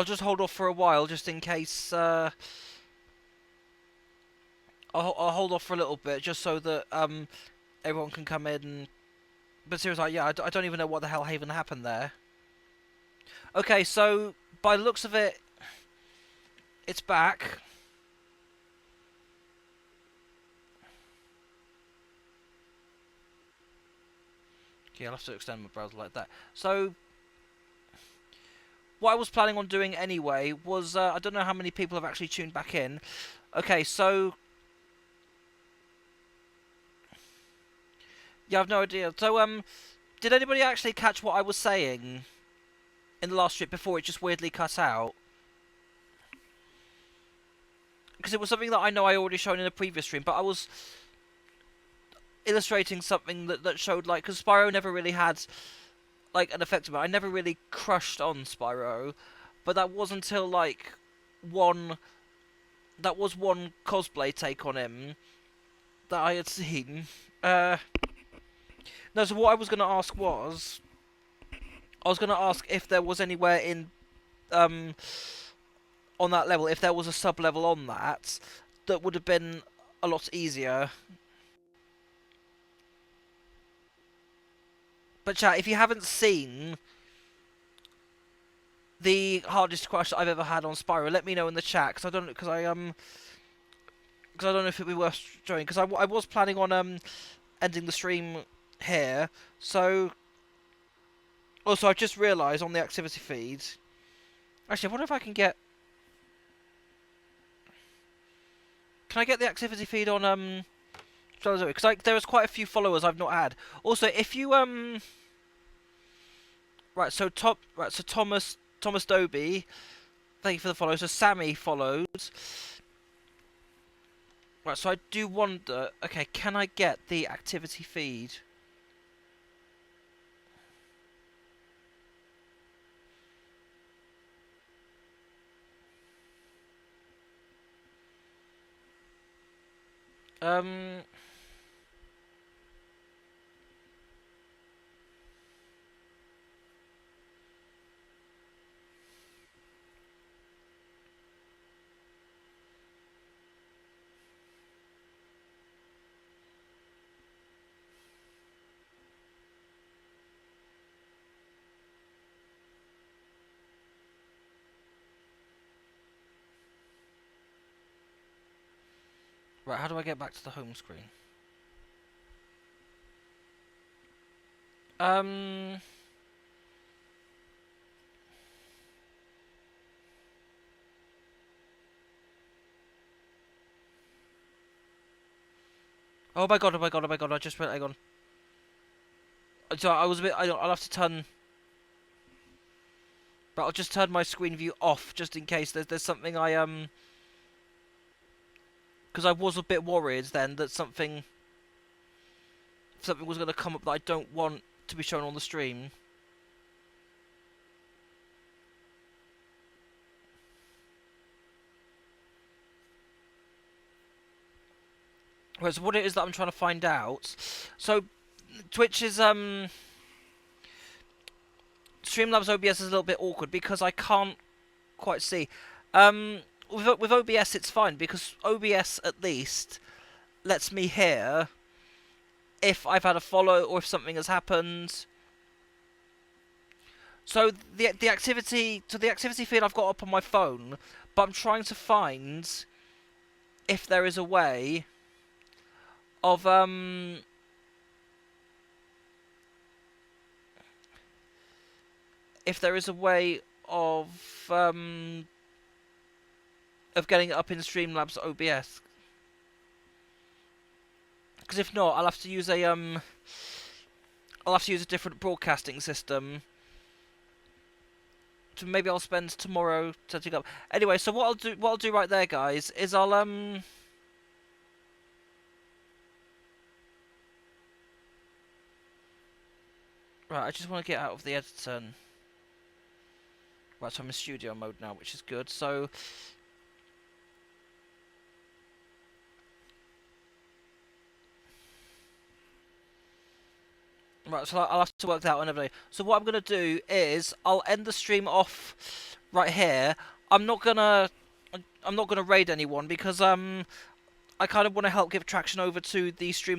just hold off for a while, just in case. I'll hold off for a little bit, just so that everyone can come in. But seriously, yeah, I don't even know what the hell even happened there. Okay, so by the looks of it, it's back. Okay, I'll have to extend my browser like that. So, what I was planning on doing anyway was, I don't know how many people have actually tuned back in. Okay, so... Yeah, I've no idea. So, did anybody actually catch what I was saying in the last strip before it just weirdly cut out? Because it was something that I know I already shown in a previous stream, but I was illustrating something that showed, like, because Spyro never really had, like, an effect of it. I never really crushed on Spyro, but that was until, like, one cosplay take on him that I had seen. No, so what I was going to ask was, I was going to ask if there was anywhere in, on that level, if there was a sub-level on that would have been a lot easier. But chat, if you haven't seen the hardest crush that I've ever had on Spyro, let me know in the chat, because I don't know if it'd be worth showing, because I was planning on ending the stream here. So also, I've just realised on the activity feed Actually, I wonder if I can get... Can I get the activity feed on, because there's quite a few followers I've not had. Also, if you, Right, so Thomas Doby, thank you for the follow. So Sammy followed. Right, so I do wonder... Okay, can I get the activity feed? Um... Right, how do I get back to the home screen? Um... Oh my god, oh my god, oh my god, I just went... Hang on. So I was a bit... I'll have to turn... But I'll just turn my screen view off, just in case there's something I, Because I was a bit worried then that something was going to come up that I don't want to be shown on the stream. Right, so what it is that I'm trying to find out... So, Twitch is, Streamlabs OBS is a little bit awkward because I can't quite see. With OBS it's fine because OBS at least lets me hear if I've had a follow or if something has happened. So the activity feed I've got up on my phone, but I'm trying to find if there is a way of getting it up in Streamlabs OBS. Because if not, I'll have to use a different broadcasting system. So maybe I'll spend tomorrow setting up. Anyway, so what I'll do right there, guys, is I'll Right, I just want to get out of the editor. Right, so I'm in studio mode now, which is good. So right, so I'll have to work that out another day. So what I'm gonna do is I'll end the stream off right here. I'm not gonna raid anyone because I kind of want to help give traction over to the stream